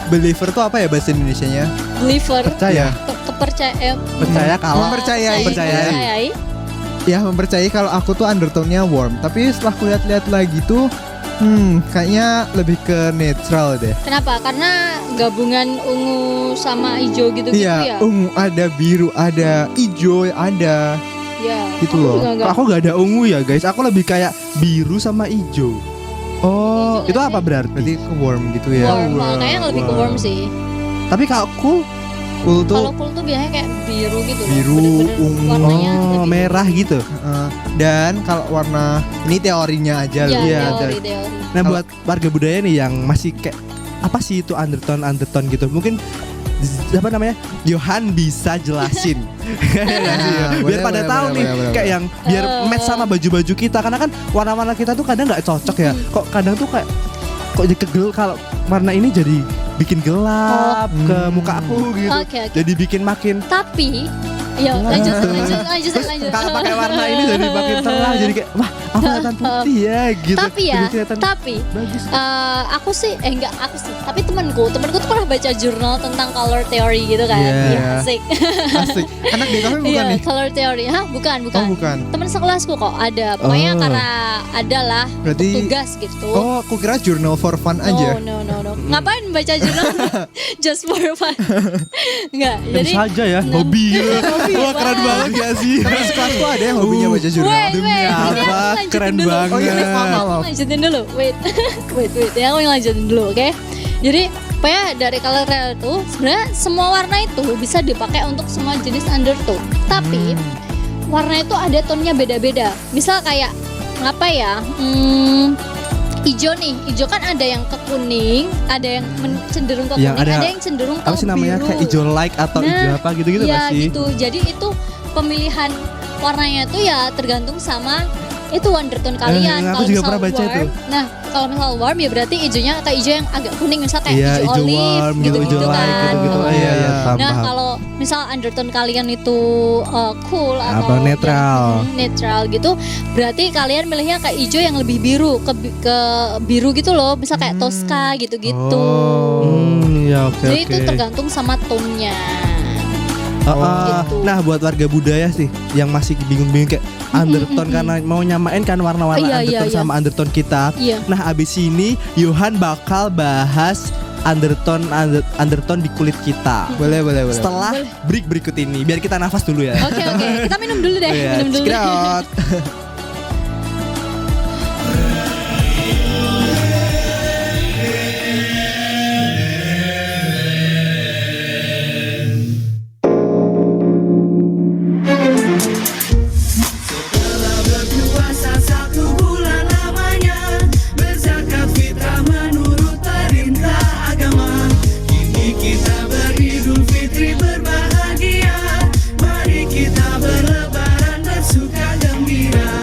believer tuh apa ya bahasa Indonesianya? Believer. Percaya. Kepercayaan. Percaya kalau Mempercayai. Mempercayai. Ya mempercayai kalau aku tuh undertone-nya warm. Tapi setelah aku lihat-lihat lagi tuh kayaknya lebih ke neutral deh. Kenapa? Karena gabungan ungu sama hijau gitu-gitu Iya, ya. ungu ada, biru ada, hijau ada. Iya. Gitu Aku loh. juga nggak- Aku gak ada ungu ya guys. Aku lebih kayak biru sama hijau. Oh, Itu apa berarti? berarti ke warm gitu ya. warm. Kayaknya lebih ke warm sih. Tapi kalau cool, Cool tuh Kalau cool tuh biasanya kayak biru gitu loh. Biru, Bener-bener ungu. warnanya oh lebih- merah gitu. dan kalau warna ini teorinya aja loh. Iya, Iya, teori. Nah buat warga budaya nih yang masih kayak apa sih itu undertone gitu, mungkin apa namanya Yohan bisa jelasin. Ya nggak sih, ya? Nah, Biar boleh, pada boleh, tahu boleh, nih boleh, kayak boleh. yang biar match sama baju-baju kita, karena kan warna-warna kita tuh kadang nggak cocok ya. Kok kadang tuh kayak kok jadi kegel kalau warna ini jadi bikin gelap ke muka aku gitu. Oke. Jadi bikin makin Tapi ya lanjut. kalau pakai warna ini jadi makin terang, jadi kayak wah aku kelihatan putih ya gitu. Tapi ya, Jadi kelihatan tapi bagus. aku sih enggak aku sih, tapi temanku tuh pernah baca jurnal tentang color theory gitu kan. Iya. Iya, asik. Asik. Anak di kafe bukan Iya, nih? color theory. Hah, bukan. Oh, bukan. Teman sekelasku kok ada. Pokoknya Oh. karena adalah Berarti- tugas gitu. Oh, aku kira journal for fun aja. No. Ngapain baca jurnal? Just for fun. Enggak. Jadi Bisa aja ya, hobi gitu. Wah keren banget gak sih? Teman sekelasku ada yang hobinya baca jurnal. Wait, Demi ini apa? aku lanjutin Keren dulu. banget. Oh iya, maaf. Aku lanjutin dulu. Wait. Ya aku yang lanjutin dulu, oke? Jadi pokoknya dari color theory itu sebenarnya semua warna itu bisa dipakai untuk semua jenis undertone. Tapi warna itu ada tone-nya beda-beda. Misal kayak apa ya? Hijau nih, hijau kan ada yang ke kuning, ada yang cenderung ke Yang kuning, ada- ada yang cenderung ke Apa sih namanya biru. kayak hijau light atau hijau apa gitu-gitu Iya gak sih? gitu. Jadi itu pemilihan warnanya tuh ya tergantung sama itu undertone kalian. aku Kalau juga misal pernah baca warm, itu. Nah, kalau misal warm ya berarti hijaunya kayak hijau yang agak kuning, misal kayak Iya, hijau hijau olive warm, gitu-gitu hijau kan. light gitu-gitu. Oh. Iya, iya, paham, Nah, paham. kalau misal undertone kalian itu cool atau Apa, netral. netral gitu, berarti kalian milihnya kayak hijau yang lebih biru ke biru gitu loh, misal kayak Tosca gitu-gitu. Ya oke Jadi oke. itu tergantung sama tone-nya. Gitu. Nah buat warga budaya sih yang masih bingung-bingung kayak undertone karena mau nyamain kan warna-warna Iya, undertone iya. sama undertone kita. Iya. Nah abis ini Yohan bakal bahas undertone di kulit kita. Boleh. Setelah break berikut ini, biar kita nafas dulu ya. Oke, kita minum dulu deh, Iya, minum dulu. check it out. Berpuasa 1 bulan lamanya, berzakat fitrah menurut perintah agama. Kini kita beridul fitri berbahagia, mari kita berlebaran bersuka gembira.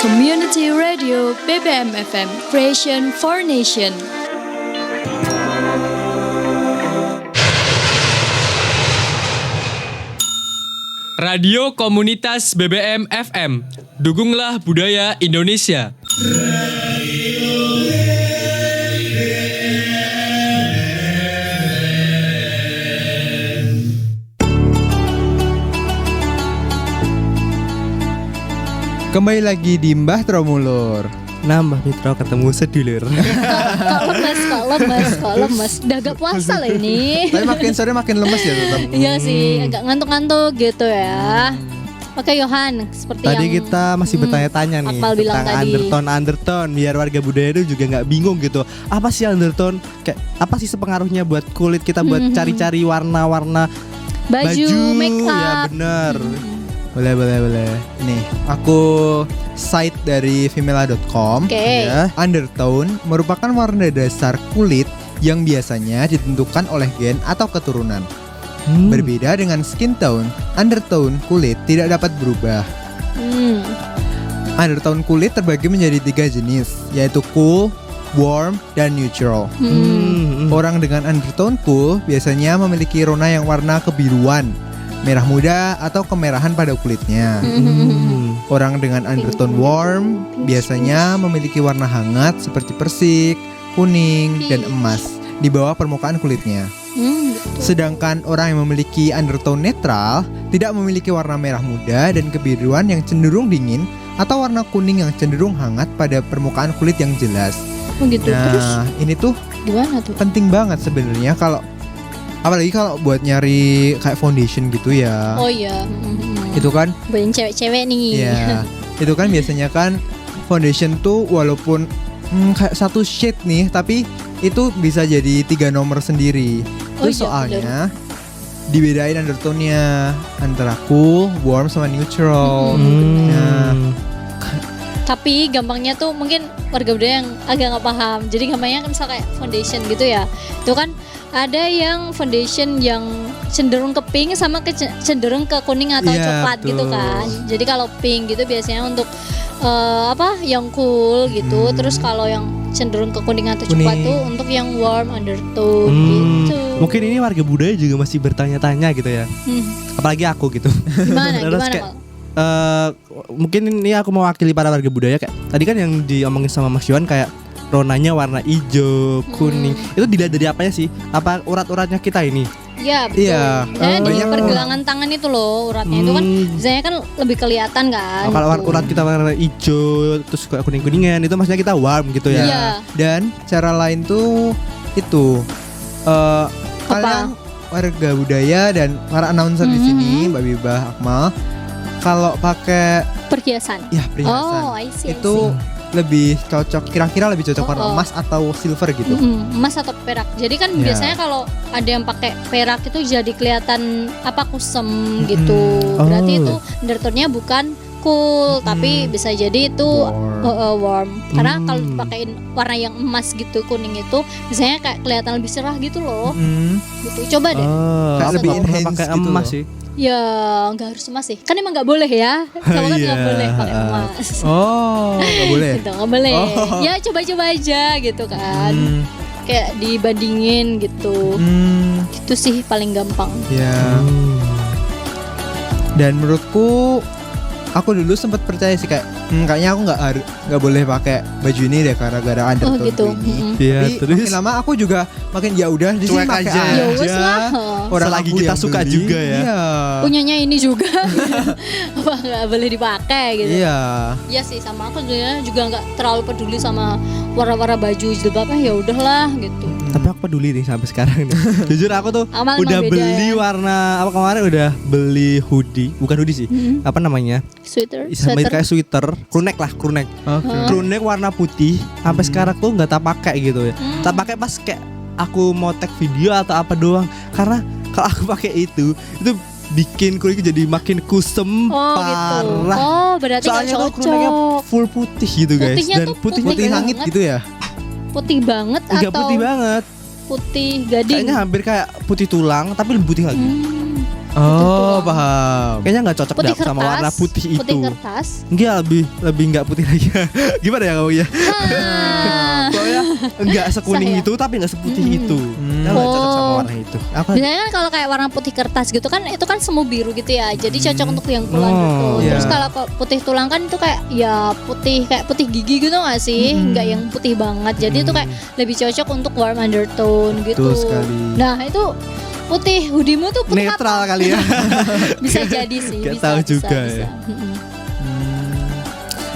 Community Radio BBM FM, Creation for Nation. Radio Komunitas BBM FM. Dukunglah budaya Indonesia. Kembali lagi di Mbah Tromulur. Nambah Mitra ketemu sedulur. Kok lemes. Udah agak puasa lah ini. Tapi makin sore makin lemes ya tetap. Iya sih, agak ngantuk-ngantuk gitu ya. Oke Yohan, seperti Tadi yang kita masih bertanya-tanya nih Akmal bilang tentang tadi. undertone biar warga budaya itu juga nggak bingung gitu. Apa sih undertone? Kayak apa sih sepengaruhnya buat kulit kita buat cari-cari warna-warna baju, make up. Ya bener. Boleh. Nih, aku site dari femela.com. Oke. Ya, undertone merupakan warna dasar kulit yang biasanya ditentukan oleh gen atau keturunan. Berbeda dengan skin tone, undertone kulit tidak dapat berubah. Undertone kulit terbagi menjadi 3 jenis, yaitu cool, warm, dan neutral. Orang dengan undertone cool biasanya memiliki rona yang warna kebiruan, merah muda, atau kemerahan pada kulitnya. Orang dengan undertone warm biasanya memiliki warna hangat seperti persik, kuning, dan emas di bawah permukaan kulitnya. Sedangkan orang yang memiliki undertone netral tidak memiliki warna merah muda dan kebiruan yang cenderung dingin atau warna kuning yang cenderung hangat pada permukaan kulit yang jelas. Oh gitu. Terus Nah, ini tuh gimana tuh? penting banget sebenarnya kalau apalagi kalau buat nyari kayak foundation gitu ya. Oh iya. Itu kan Banyak cewek-cewek nih. ya, itu kan biasanya kan foundation tuh walaupun kayak satu shade nih, tapi itu bisa jadi 3 nomor sendiri. Oh Itu iya, soalnya dibedain undertone-nya antara cool, warm, sama neutral. Nah, Tapi gampangnya tuh mungkin warga budaya yang agak nggak paham. Jadi gampangnya kan misal kayak foundation gitu ya. Itu kan ada yang foundation yang cenderung ke pink sama cenderung ke kuning atau Iya, coklat gitu betul. kan. Jadi kalau pink gitu biasanya untuk yang cool gitu. Terus kalau yang cenderung ke kuning atau coklat Kuning. tuh untuk yang warm undertone gitu. Mungkin ini warga budaya juga masih bertanya-tanya gitu ya. Apalagi aku gitu. Gimana Terus gimana kayak, Mal? Mungkin ini aku mewakili para warga budaya kayak tadi kan yang diomongin sama Mas Yohan kayak ronanya warna hijau, kuning. Itu dilihat dari apanya sih? Apa urat-uratnya kita ini? Iya betul. Iya. Misalnya di Banyak pergelangan tangan itu loh uratnya itu kan biasanya kan lebih kelihatan kan. Kalau gitu. urat kita warna hijau terus kayak kuning-kuningan itu maksudnya kita warm gitu ya. Iya. dan cara lain tuh itu kalian warga budaya dan para announcer di sini, Mbak Bibah, Akmal, kalau pakai Perhiasan. ya perhiasan Oh, I see. itu lebih cocok, kira-kira lebih cocok warna emas atau silver gitu. Emas atau perak. Jadi kan Ya. biasanya kalau ada yang pakai perak itu jadi kelihatan apa kusem gitu. Berarti itu undertone-nya bukan cool, tapi bisa jadi itu warm. Karena kalau dipakein warna yang emas gitu, kuning itu biasanya kayak kelihatan lebih cerah gitu loh. Gitu. Coba deh. Kayak Aku lebih nggak pernah enhance pakai gitu emas loh. sih. Ya nggak harus emas sih. Kan emang nggak boleh ya. Cowok kan nggak Iya. boleh pakai emas. Oh, nggak boleh. Gitu, nggak boleh. Oh. Ya coba-coba aja gitu kan. Hmm, Kayak dibandingin gitu. Itu sih paling gampang. ya. Dan menurutku aku dulu sempat percaya sih kayak kayaknya aku nggak boleh pakai baju ini deh gara-gara undertone gitu. ini. Iya, Tapi terus makin lama aku juga makin ya udah di sini Cuek pakai aja. Ya wes lah. Orang Selagi aku kita yang suka beli. juga ya. Iya. Punyanya ini juga. Apa nggak boleh dipakai gitu. Iya. Iya sih, sama aku juga nggak terlalu peduli sama warna-warna baju jilbabnya, ya udahlah gitu. Tapi aku peduli nih sampai sekarang nih. Jujur aku tuh Amal udah emang beda beli ya. warna apa kemarin udah beli hoodie, bukan hoodie sih. Apa namanya? Sweater. Sama kayak sweater, crewneck lah, crewneck. Crewneck warna putih. Sampai sekarang tuh nggak tak pakai gitu ya. Tak pakai pas kayak aku mau tag video atau apa doang. Karena kalau aku pakai itu bikin kulitku jadi makin kusem Oh parah. gitu. Oh berarti nggak Soalnya tuh crewnecknya cocok. full putih gitu guys. Putihnya Dan tuh putih Putih Putih langit banget. gitu ya. Putih banget enggak atau putih banget. putih gading? Kayaknya hampir kayak putih tulang tapi lebih putih lagi. Oh, paham. Kayaknya nggak cocok Putih dah sama warna putih itu. Putih kertas. Enggak, lebih nggak putih lagi. Gimana ya kamu ya? Soalnya enggak sekuning Sah ya? itu tapi enggak seputih itu. Nggak cocok sama warna itu. Apa? Biasanya kan kalau kayak warna putih kertas gitu kan itu kan semu biru gitu ya. Jadi cocok untuk yang Oh, pulang gitu. iya. Terus kalau putih tulang kan itu kayak ya putih kayak putih gigi gitu gak sih? Enggak yang putih banget. Jadi itu kayak lebih cocok untuk warm undertone gitu. Betul sekali. Nah, itu putih hoodie-mu tuh putih Netral apa? kali ya. Bisa jadi sih. Gak bisa, tahu bisa, juga bisa. ya.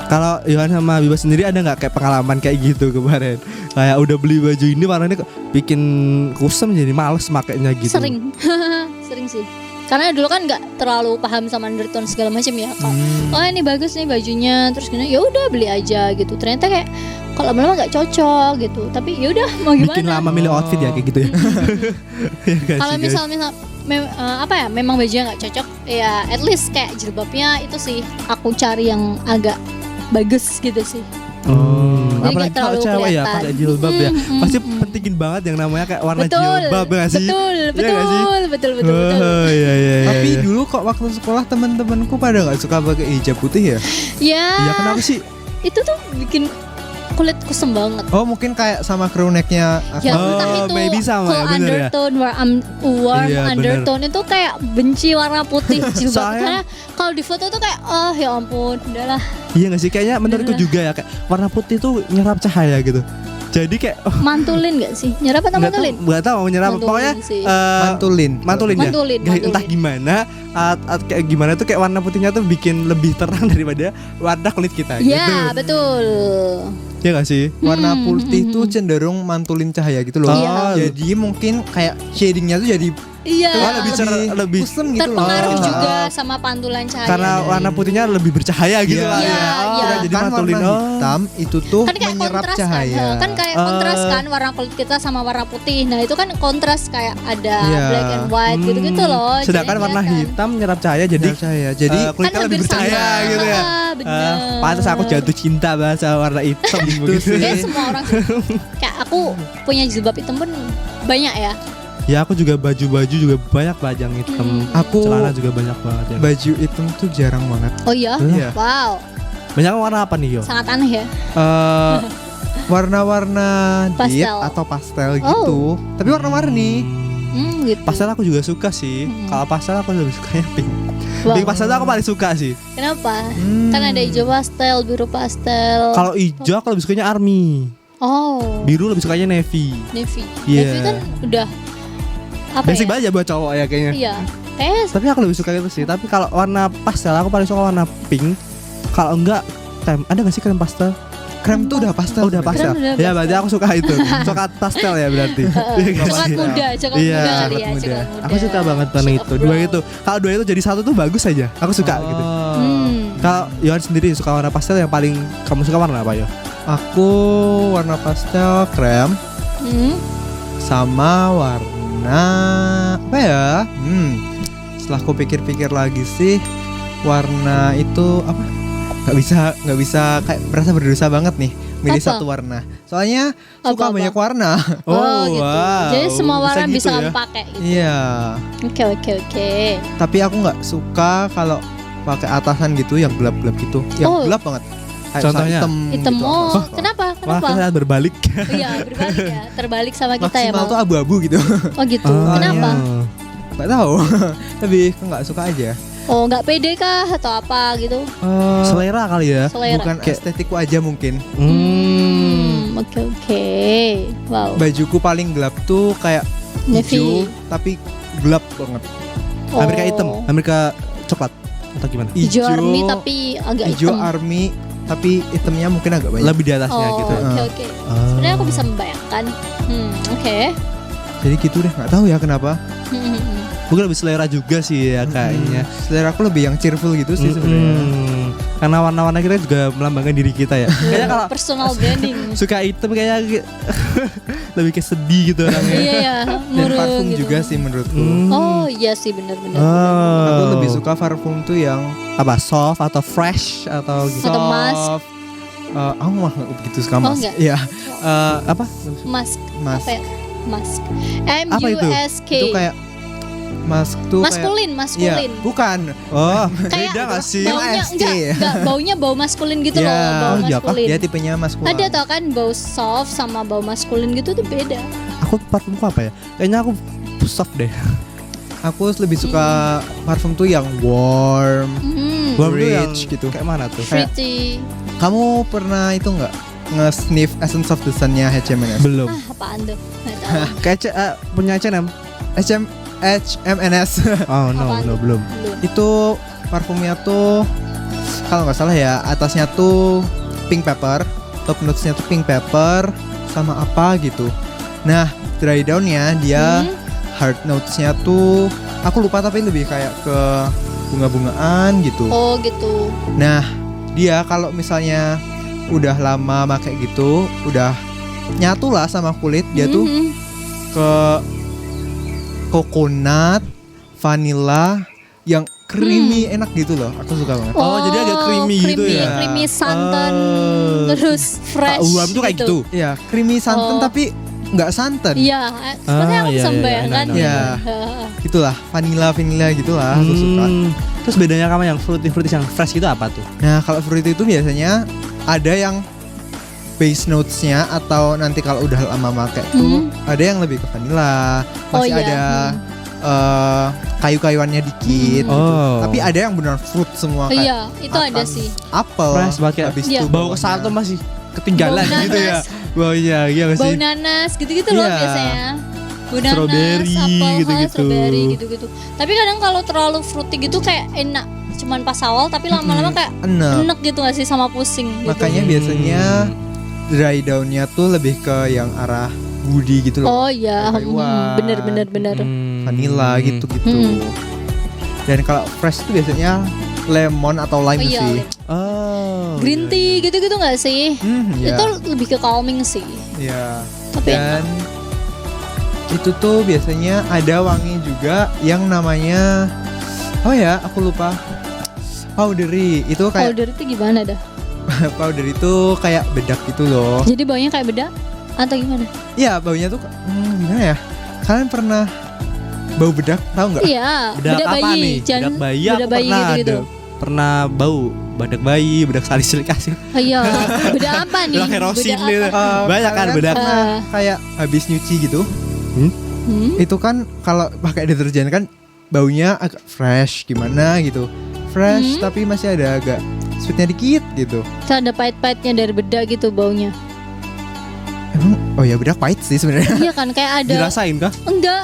Kalau Yohan sama Biba sendiri ada nggak kayak pengalaman kayak gitu kemarin? Kayak udah beli baju ini warnanya kok bikin kusam jadi males makainya gitu. Sering. Sering sih. Karena dulu kan nggak terlalu paham sama undertone segala macam ya. Oh ini bagus nih bajunya, terus gini ya udah beli aja gitu. Ternyata kayak kalau lama-lama nggak cocok gitu. Tapi ya udah mau gimana? Bikin lama milih outfit ya kayak gitu ya. Ya nggak Kalau sih, guys? misal apa ya memang bajunya nggak cocok ya at least kayak jilbabnya itu sih aku cari yang agak bagus gitu sih. Jadi Apalagi nggak kalau terlalu cewek ya kelihatan. pakai jilbab ya. Pasti pentingin banget yang namanya kayak warna jilbab nggak sih? Betul, Iya nggak sih? betul. Oh iya iya. Tapi iya. dulu kok waktu sekolah teman-temanku pada nggak suka pakai hijab putih ya? Ya, Iya kenapa sih? itu tuh bikin kulit kusam banget. Oh mungkin kayak sama crew necknya. Ya Oh, entah itu maybe sama ya, cool bener ya? undertone, warm Iya, undertone itu kayak benci warna putih jilbab. Soalnya- Karena kalau di foto tuh kayak oh ya ampun, udahlah. Iya nggak sih? Kayaknya menurutku juga ya kayak warna putih tuh nyerap cahaya gitu. Jadi kayak Mantulin gak sih? Nyerap atau mantulin? nggak tahu mau nyerap. Mantulin Pokoknya sih. Mantulin. mantulin ya. Mantulin, Entah mantulin. gimana, kayak gimana tuh kayak warna putihnya tuh bikin lebih terang daripada warna kulit kita. Ya Gitu. betul. Ya nggak sih? Warna putih tuh cenderung mantulin cahaya gitu loh. Iya. Jadi mungkin kayak shadingnya tuh jadi Iya. Oh, lebih kusem gitu loh. Terpengaruh Oh. juga sama pantulan cahaya. karena warna putihnya lebih bercahaya gitu Iya. lah ya. Iya, Oh, iya. jadi Kan mantulin. warna hitam itu tuh kan kayak menyerap kontras cahaya. kan. Kan kayak kontras kan warna kulit kita sama warna putih. Nah, itu kan kontras kayak ada Iya. black and white gitu-gitu loh. Sedangkan Jadi warna kelihatan. hitam nyerap cahaya jadi Menyerap cahaya. Jadi kulitnya Kan lebih bercahaya bersama. gitu ya. Bener. Pantas aku jatuh cinta banget sama warna hitam begitu. Kayak semua orang sih. Kayak aku punya jilbab hitam pun banyak ya. Ya aku juga baju-baju juga banyak yang hitam. Aku- Celana juga banyak banget ya. baju hitam tuh jarang banget. Oh iya? Iya. Wow, Banyak warna apa nih yo? sangat aneh ya. Warna-warna deep Pastel. atau pastel gitu. Tapi warna-warni. Gitu. Pastel aku juga suka sih. Kalau pastel aku lebih sukanya pink. Wow. Pink pastel tuh aku paling suka sih. Kenapa? Kan ada hijau pastel, biru pastel. Kalau hijau aku lebih sukanya army. Oh, Biru lebih sukanya navy. navy. Iya. Navy kan udah apa Basic ya? banget ya buat cowok ya kayaknya. Iya. Kayak Tapi aku lebih suka itu sih. Tapi kalau warna pastel aku paling suka warna pink. Kalau enggak ada gak sih krem pastel? Krem tuh udah pastel. Oh, udah sebenarnya. pastel. Krem udah Ya pastel. berarti aku suka itu. Suka pastel ya berarti. Iya nggak coklat sih? muda, coklat Iya, muda kali coklat ya, muda. coklat muda. Aku suka banget warna Shade itu. of Dua brown. itu. Kalau dua itu jadi satu tuh bagus aja. Aku suka gitu. Kalau Yohan sendiri suka warna pastel yang paling kamu suka warna apa yo? Aku warna pastel krem Hmm. sama warna apa ya? Setelah aku pikir-pikir lagi sih warna itu apa? Nggak bisa kayak merasa berdosa banget nih milih Apa? satu warna. Soalnya suka Apa-apa? banyak warna. Oh, gitu. wow. Jadi semua warna bisa gitu kamu ya? pakai gitu. Iya. Oke. Tapi aku nggak suka kalau pakai atasan gitu yang gelap-gelap gitu. Yang Oh. gelap banget. Kayak Contohnya? hitam. Hitam. gitu. Oh, kenapa? Wah, kita berbalik. Iya, berbalik ya. Terbalik sama kita ya, Maksimal Mau. tuh abu-abu gitu. Oh, gitu. Oh, Kenapa? iya. Nggak tahu. Lebih ke nggak suka aja. Oh, nggak pede kah atau apa gitu? Selera kali ya. Selera. Bukan estetikku aja mungkin. Oke. Wow. Bajuku paling gelap tuh kayak Navy. hijau tapi gelap banget. Amerika Oh. hitam, Amerika coklat atau gimana? Hijau army tapi agak hijau hitam. army tapi hitamnya mungkin agak banyak. Lebih di atasnya Oh, gitu. oke. Sebenarnya aku bisa membayangkan. Oke. Jadi gitu deh, nggak tahu ya kenapa. Mungkin lebih selera juga sih ya kayaknya. Selera aku lebih yang cheerful gitu sih sebenarnya. Karena warna-warna kita juga melambangkan diri kita ya. Kayaknya kalau Personal branding. suka hitam kayaknya lebih ke sedih gitu orangnya. Iya ya, Dan murung parfum gitu. juga sih menurutku. Oh iya sih benar-benar. Aku Oh. lebih suka parfum tuh yang apa soft atau fresh atau gitu. Atau mask. Aku mah nggak begitu suka Oh, mask. nggak? Iya. Apa? Mask. Mask. Apa ya? Mask. Apa itu? MUSK. Itu kayak Mask tuh Maskulin. Iya, bukan. Oh, Kayak beda gak sih? baunya MSC. enggak baunya bau maskulin gitu loh, Iya, bau iya kah? maskulin. Dia tipenya maskulin. Ada tau kan bau soft sama bau maskulin gitu tuh beda. Aku parfumku apa ya? Kayaknya aku soft deh. Aku lebih suka parfum tuh yang warm, Warm tuh yang rich gitu. Kayak mana tuh? Pretty. Kamu pernah itu nggak nge-sniff Essence of the Sun-nya H&M&S? Belum. Apaan tuh? Nggak tahu. Kayak punya H&M. H&M&S Oh no, Apaan no tuh? belum. itu parfumnya tuh kalau nggak salah ya atasnya tuh pink pepper, top notes-nya tuh pink pepper sama apa gitu. Nah dry down-nya dia hard notes-nya tuh aku lupa tapi lebih kayak ke bunga-bungaan gitu. Oh gitu. Nah dia kalau misalnya udah lama pakai gitu udah nyatu lah sama kulit dia tuh ke coconut, vanilla yang creamy enak gitu loh. Aku suka banget. Oh, jadi agak creamy gitu ya? Creamy santan, Oh. terus fresh. Warm tuh kayak gitu. Iya, creamy santan Oh. tapi nggak santan. Iya, sebenarnya aku iya, bisa iya, membayangkan. enak, Iya. Gitulah, vanilla gitulah aku suka. Terus bedanya sama yang fruity yang fresh itu apa tuh? Nah, kalau fruity itu biasanya ada yang base notes-nya atau nanti kalau udah lama pakai tuh ada yang lebih ke vanilla, Oh, masih iya. ada kayu-kayuannya dikit gitu. Oh. Tapi ada yang benar fruit semua kayak Iya, itu ada sih. apel, Fresh banget, habis Iya. itu Bau kesal tuh masih ketinggalan Bau gitu ya. nanas. Baunya iya gak Bau sih? nanas gitu-gitu loh Iya. biasanya. Bau nanas, Strawberry, apel, gitu-gitu. strawberry gitu-gitu. Tapi kadang kalau terlalu fruity gitu kayak enak cuman pas awal tapi lama-lama kayak enak. enak gitu gak sih sama pusing gitu. Makanya biasanya dry down-nya tuh lebih ke yang arah woody gitu loh. Oh iya, Kayu-kayuan, bener. vanilla gitu-gitu. Hmm. Dan kalau fresh itu biasanya lemon atau lime Oh iya, sih. Oh. green tea gitu-gitu gak sih? Iya. Itu lebih ke calming sih. Iya. Tapi Dan itu tuh biasanya ada wangi juga yang namanya aku lupa. Powdery. Itu kayak powder itu gimana dah? powder itu kayak bedak gitu loh. Jadi baunya kayak bedak atau gimana? Iya, baunya tuh gimana ya? Kalian pernah bau bedak? Tahu nggak? Iya, Bedak bedak apa bayi, nih? Bedak bayi aku pernah gitu-gitu. ada. Pernah bau bedak bayi, bedak salisilik acid. Oh iya, bedak apa nih? Bedak herosin Bedak gitu. apa? Banyak kan Kalian bedak. pernah kayak habis nyuci gitu. Hmm? Itu kan kalau pakai deterjen kan baunya agak fresh gimana gitu. Fresh tapi masih ada agak sweetnya dikit gitu. Itu ada pahit-pahitnya dari bedak gitu baunya. Emang oh ya bedak pahit sih sebenarnya. Iya kan kayak ada Dirasain kah? enggak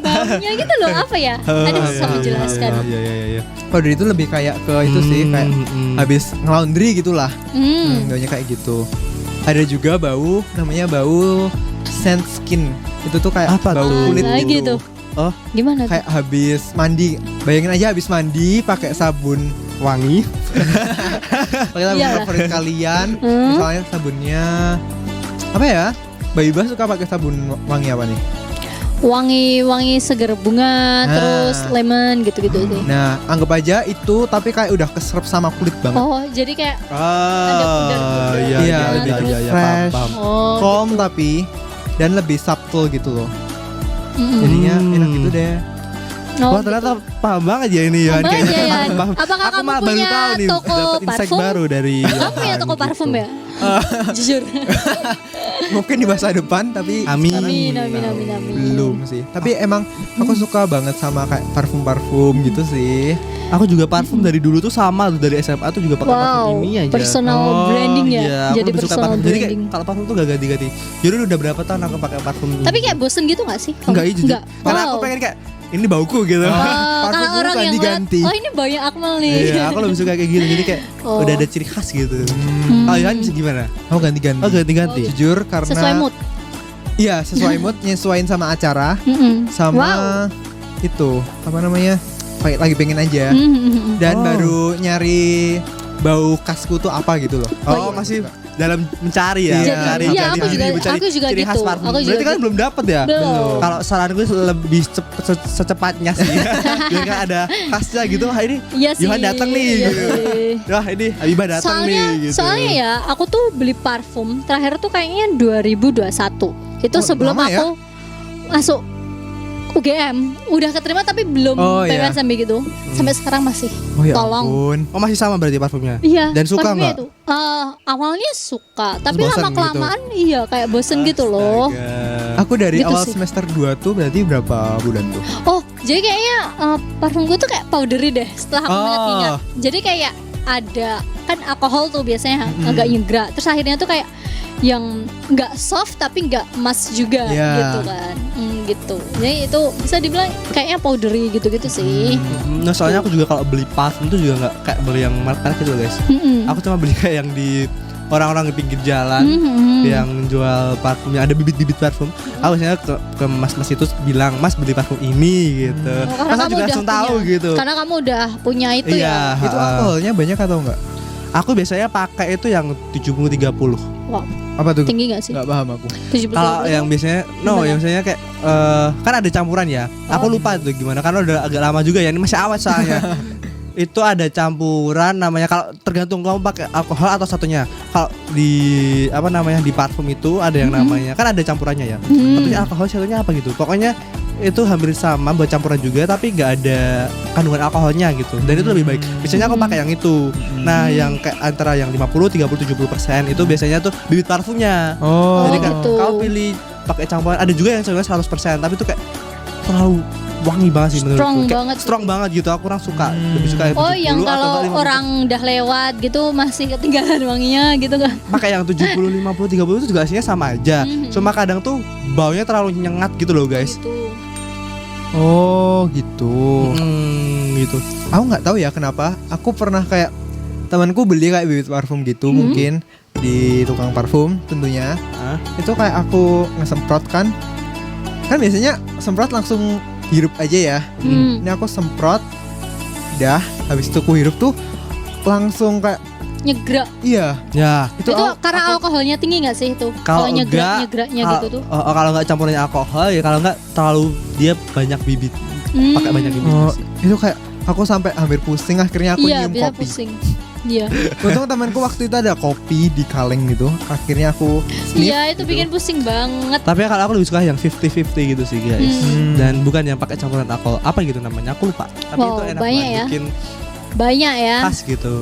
baunya gitu loh apa ya? Ada susah menjelaskan. Iya. Powder itu lebih kayak ke itu sih kayak habis ngelaundry gitulah. Baunya kayak gitu. Ada juga bau namanya bau scent skin. Itu tuh kayak Apa bau tuh? kulit Lagi gitu. tuh. Gimana tuh? Kayak habis mandi. Bayangin aja habis mandi pakai sabun Wangi. pakai sabun Iyalah. favorit kalian. Misalnya sabunnya apa ya? Mbak Iba suka pakai sabun wangi apa nih? Wangi seger bunga, terus lemon gitu-gitu sih. Nah, anggap aja itu tapi kayak udah keserap sama kulit banget. Oh, jadi kayak Ada pudar-pudar. Iya, lebih fresh, paham. oh, calm tapi dan lebih subtle gitu loh. mm-mm. Jadinya enak gitu deh. Oh, Wah ternyata paham banget ya ini ya. Paham banget ya, Yan. Paham. Apakah Aku kamu mah baru punya tahu nih toko dapat insight parfum? baru dari Kamu punya toko parfum ya? Jujur. Mungkin di masa depan tapi Amin. Amin. belum sih. Tapi emang aku suka banget sama kayak parfum-parfum gitu sih. Aku juga parfum dari dulu tuh sama tuh, dari SMA tuh juga pakai Wow, parfum ini aja. personal branding ya? Iya, aku Jadi lebih suka personal parfum. Jadi kayak branding. kalau parfum tuh gak ganti-ganti. Jadi udah berapa tahun aku pakai parfum. Tapi kayak bosen gitu gak sih? enggak iya jujur. Enggak. Karena aku pengen kayak ini bauku gitu. Oh, Parfum kalau dulu orang yang ngeliat, ganti-ganti. oh ini baunya Akmal nih. Iya, aku lebih suka kayak gitu. Jadi kayak Oh. udah ada ciri khas gitu. Kalau Yohan gimana? Aku ganti-ganti. Oh ganti-ganti. Jujur karena Sesuai mood. Iya, sesuai mood, nyesuaiin sama acara, Mm-mm. sama Wow. itu apa namanya? Lagi pengen aja. Mm-mm. Dan Oh. baru nyari bau khasku tuh apa gitu loh. Oh, masih dalam mencari ya. Iya, mencari, iya, mencari, aku juga- mencari aku juga ciri khas gitu. parfum. Aku juga Berarti kan gitu. belum dapet ya? Belum. Kalau saranku lebih secepatnya sih. Biar kan ada khasnya gitu. Wah ini Iya sih. Yohan datang nih. Iya gitu. sih. Wah ini Habibah datang nih gitu. Soalnya ya aku tuh beli parfum terakhir tuh kayaknya 2021. Itu Oh, sebelum lama ya? aku masuk UGM udah keterima tapi belum Oh, iya. PPSMB gitu. Sampai sekarang masih. Oh ya Tolong. ampun. Oh masih sama berarti parfumnya? Iya. Dan suka parfumnya nggak? itu. Awalnya suka, tapi bosan lama kelamaan iya kayak bosen gitu loh. Aku dari Gitu awal sih. semester 2 tuh berarti berapa bulan tuh? Oh, jadi kayaknya parfum gue tuh kayak powdery deh setelah aku Oh. ingat-ingat. Jadi kayak ada kan alkohol tuh biasanya agak nyegra. Terus akhirnya tuh kayak yang nggak soft tapi nggak emas juga Iya. gitu kan. Gitu. Jadi itu bisa dibilang kayaknya powdery gitu-gitu sih. Nah soalnya aku juga kalau beli parfum tuh juga nggak kayak beli yang merek gitu guys. Mm-mm. Aku cuma beli kayak yang di orang-orang di pinggir jalan Mhm. yang jual parfum yang ada bibit-bibit parfum. Aku biasanya ke mas-mas itu bilang, "Mas beli parfum ini," gitu. Oh, karena Mas kamu juga udah langsung tahu punya. gitu. Karena kamu udah punya itu Iya, ya. Itu alkoholnya banyak atau enggak? Aku biasanya pakai itu yang 70-30. Wah, Apa tuh? tinggi gak sih? Enggak paham aku. 70 Kalau yang biasanya Gimana? yang biasanya kayak kan ada campuran ya. Aku lupa tuh gimana karena udah agak lama juga ya. Ini masih awet soalnya. Itu ada campuran namanya kalau tergantung kamu pakai alkohol atau satunya. Kalau di apa namanya di parfum itu ada yang namanya kan ada campurannya ya. Satunya alkohol, satunya apa gitu. Pokoknya itu hampir sama buat campuran juga tapi nggak ada kandungan alkoholnya gitu. Dan itu lebih baik. Biasanya aku pakai yang itu. Nah, yang kayak antara yang 50, 30, 70% itu biasanya tuh bibit parfumnya. Oh, Jadi kan gitu. kalau pilih pakai campuran ada juga yang sebenarnya 100% tapi itu kayak terlalu wangi banget sih menurutku. Strong Kayak banget. Strong banget gitu. Aku kurang suka. Lebih suka yang 70 Oh, yang atau kalau enggak 50. orang udah lewat gitu masih ketinggalan wanginya gitu kan. pakai yang 70, 50, 30 itu juga aslinya sama aja. Cuma kadang tuh baunya terlalu nyengat gitu loh, guys. Gitu. Oh, gitu. Gitu. Aku nggak tahu ya kenapa. Aku pernah kayak temanku beli kayak bibit parfum gitu mungkin di tukang parfum tentunya. Itu kayak aku ngesemprot kan. Kan biasanya semprot langsung hirup aja ya. Ini aku semprot. Dah, habis itu aku hirup tuh langsung kayak Nyegra. iya. Ya. Itu karena alkoholnya tinggi gak sih itu? Kalau nyegraknya gitu tuh. kalau nggak campurannya alkohol ya kalau nggak terlalu dia banyak bibit. Pakai banyak bibit Oh, sih. itu kayak aku sampai hampir pusing akhirnya aku Iya, nyium bisa kopi. pusing. Iya. Untung temanku waktu itu ada kopi di kaleng gitu. Akhirnya aku sniff. Iya, itu bikin pusing banget. Tapi kalau aku lebih suka yang 50-50 gitu sih guys. Dan bukan yang pakai campuran alkohol. Apa gitu namanya? Aku lupa. Tapi Wow, itu enak banyak banget ya. bikin Banyak ya. khas gitu.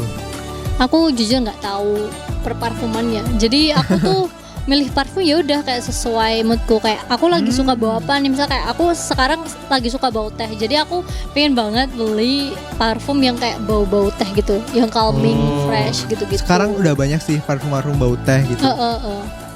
Aku jujur nggak tahu perparfumannya. Jadi aku tuh milih parfum ya udah kayak sesuai moodku. Kayak aku lagi suka bau apa nih, misalnya kayak aku sekarang lagi suka bau teh. Jadi aku pengen banget beli parfum yang kayak bau-bau teh gitu, yang calming, fresh gitu-gitu. Sekarang udah banyak sih parfum-parfum bau teh gitu.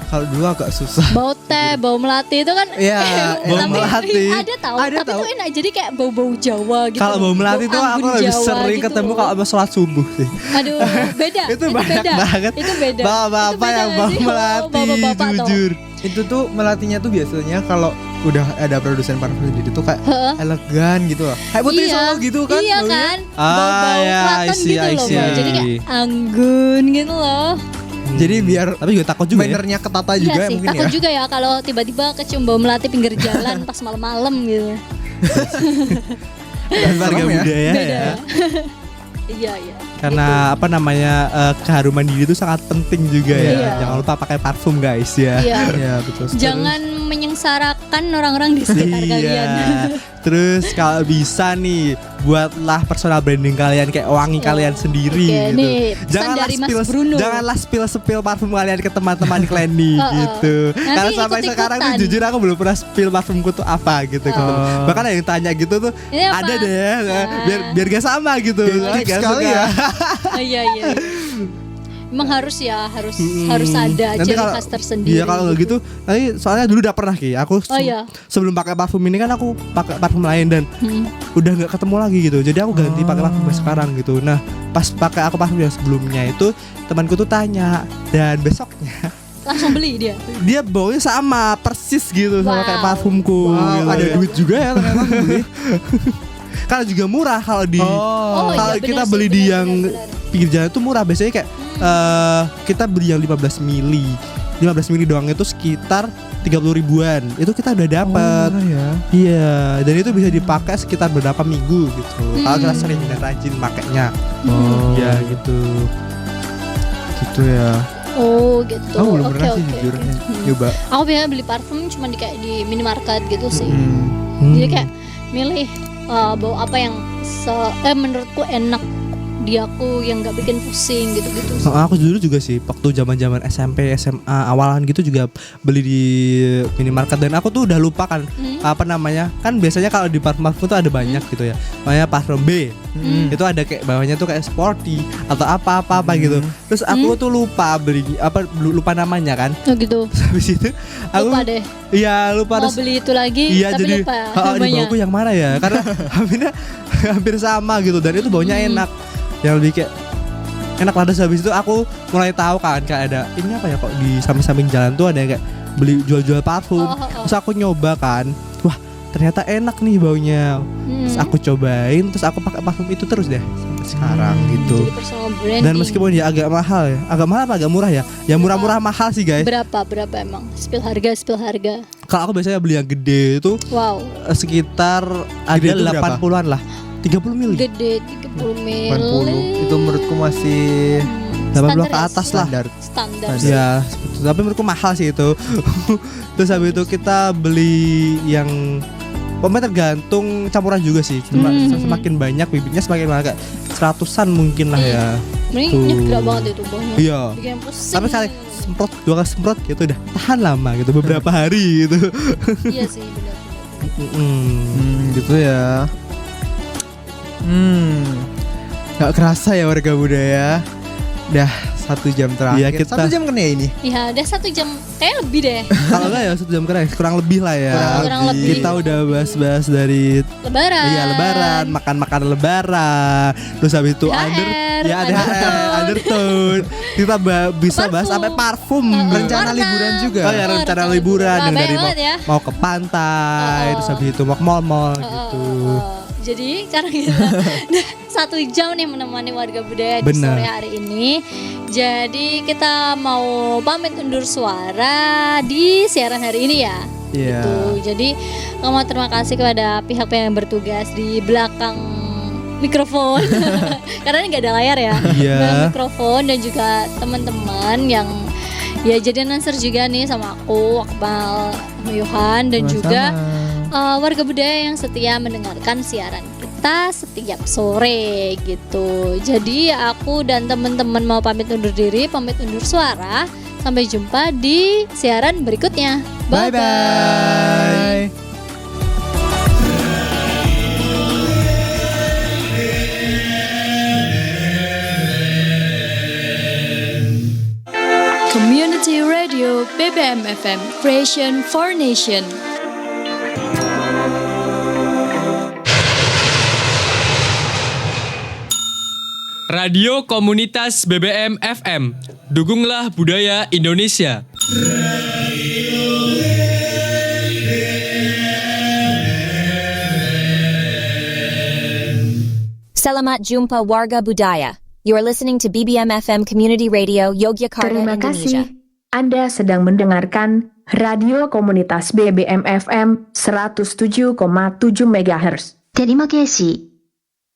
Kalau dulu agak susah. Bau teh, bau melati itu kan. Iya, bau tapi melati. Ada tahu, Ada tapi tahu. itu enak. Jadi kayak bau-bau Jawa gitu. Kalau bau melati tuh aku anggun lebih Jawa sering gitu ketemu loh. kalau abis sholat subuh sih. Aduh, beda. Itu banyak beda. banget. Itu beda. Bapak-bapak Itu beda yang nggak bau sih? Oh, melati, bapak-bapak tau. jujur. Itu tuh melatinya tuh biasanya kalau udah ada produsen parfum sendiri tuh kayak Heeh. elegan gitu loh. Kayak Putri Solo gitu kan. Iya baunya. kan. Ah, Bau-bau ya, Klaten I see, gitu I loh. see. Bau. Jadi kayak anggun gitu loh. Jadi biar Tapi juga takut juga ya. mannernya ketata Iya juga sih, mungkin takut ya. juga ya kalau tiba-tiba kecium bau melati pinggir jalan pas malam-malam gitu. Dan warga Serem ya. budaya Beda. ya. Iya, iya. Karena apa namanya keharuman diri itu sangat penting juga ya. Iya. Jangan lupa pakai parfum guys ya. Iya. Iya, betul sekali. Jangan menyengsarakan orang-orang di sekitar kalian. Terus kalau bisa nih buatlah personal branding kalian kayak wangi kalian sendiri Oke, gitu. nih, pesan dari Mas Bruno. Janganlah spill parfum kalian ke teman-teman kalian nih gitu. Nanti Karena sampai ikut-ikutan. sekarang tuh jujur aku belum pernah spill parfumku tuh apa gitu. Bahkan ada yang tanya gitu tuh Ini apa? ada deh biar gak sama gitu. Tips Gak sekali suka. ya. Oh, iya. Emang harus ya, harus ada Nanti ciri kalau- khas tersendiri. Iya kalau nggak gitu, nanti soalnya dulu udah pernah Ki. Aku Oh, iya. sebelum pakai parfum ini kan aku pakai parfum lain dan udah nggak ketemu lagi gitu. Jadi aku ganti pakai parfum yang sekarang gitu. Nah pas pakai aku parfum yang sebelumnya itu temanku tuh tanya dan besoknya Langsung beli dia. dia baunya sama persis gitu sama kayak Wow. parfumku. Wow, gitu. ada duit juga ya ternyata beli. Karena juga murah kalau di Oh, kalau iya, kita bener beli sih, di bener, yang bener. pinggir jalan itu murah biasanya kayak kita beli yang 15 mili doang itu sekitar 30 ribuan itu kita udah dapat. Oh, ya. Iya dan itu bisa dipakai sekitar beberapa minggu gitu kalau kita sering dan rajin pakainya. Oh, Ya gitu. gitu ya. Oh gitu. Aku belum Oke, pernah sih oke, jujur oke. nyoba. Aku biasanya beli parfum cuma di kayak di minimarket gitu sih. Jadi kayak milih bau apa yang menurutku enak di aku yang nggak bikin pusing gitu-gitu. Aku dulu juga sih waktu zaman SMP SMA awalan gitu juga beli di minimarket dan aku tuh udah lupa kan apa namanya, kan biasanya kalau di parfum tuh ada banyak gitu ya, namanya parfum B itu ada kayak bawahnya tuh kayak sporty atau apa gitu, terus aku tuh lupa beli lupa namanya kan. Oh gitu. Habis itu aku lupa deh. Iya lupa. Mau beli itu lagi iya, tapi jadi, lupa ini bauku yang mana ya, karena hampir sama gitu dan itu baunya enak. Yang lebih kayak enak lah. Terus habis itu aku mulai tahu kan kayak ada ini apa ya, kok di samping-samping jalan tuh ada yang kayak beli jual-jual parfum. Terus aku nyoba kan, wah ternyata enak nih baunya. Terus aku cobain, terus aku pakai parfum itu terus deh sampai sekarang gitu. Jadi personal branding. Dan meskipun dia agak mahal ya, agak mahal apa agak murah ya? Ya murah-murah mahal sih guys. Berapa emang? Spill harga. Kalau aku biasanya beli yang gede itu sekitar ada 80-an lah. 30 mili. Gede 30 mili. 80 itu menurutku masih 80 ke atas lah. Standar. Ya, tapi menurutku mahal sih itu. Terus habis itu kita beli yang pokoknya tergantung campuran juga sih. Cuma semakin banyak bibitnya semakin mahal, kayak 100-an mungkin lah ya. Ini nyegrek banget itu baunya. Iya. Bikin pusing. Tapi sekali semprot, 2 kali semprot gitu udah tahan lama gitu, beberapa hari gitu. Iya sih benar. Gitu ya. Gak kerasa ya warga budaya. Dah 1 jam terakhir. Iya, kita 1 jam kan ya ini? Iya udah 1 jam, kayak lebih deh. Kalau enggak ya 1 jam kurang lebih lah ya. Kurang lebih. Kita udah bahas-bahas dari Lebaran. Iya lebaran, makan lebaran. Terus habis itu undertone. Kita bisa bahas sampai parfum. Rencana liburan juga. Oh ya, rencana liburan yang dari ya. mau ke pantai, terus habis itu mau ke mall-mall gitu. Jadi karena kita 1 jam nih menemani warga budaya di sore hari ini. Jadi kita mau pamit undur suara di siaran hari ini ya. Gitu. Jadi mau terima kasih kepada pihak-pihak yang bertugas di belakang mikrofon. Karena ini gak ada layar ya. Belakang mikrofon dan juga teman-teman yang ya jadi announcer juga nih sama aku, Akmal, Yohan dan juga warga budaya yang setia mendengarkan siaran kita setiap sore gitu. Jadi aku dan teman-teman mau pamit undur diri, pamit undur suara. Sampai jumpa di siaran berikutnya. Bye bye. Community Radio BBM FM, Creation for Nation. Radio Komunitas BBM FM. Dukunglah budaya Indonesia. Selamat jumpa warga budaya. You are listening to BBM FM Community Radio Yogyakarta, Terima Indonesia. kasih. Anda sedang mendengarkan Radio Komunitas BBM FM 107,7 MHz. Terima kasih.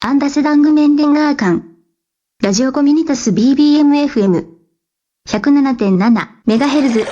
Anda sedang mendengarkan Radio Komunitas BBM FM 107.7 MHz.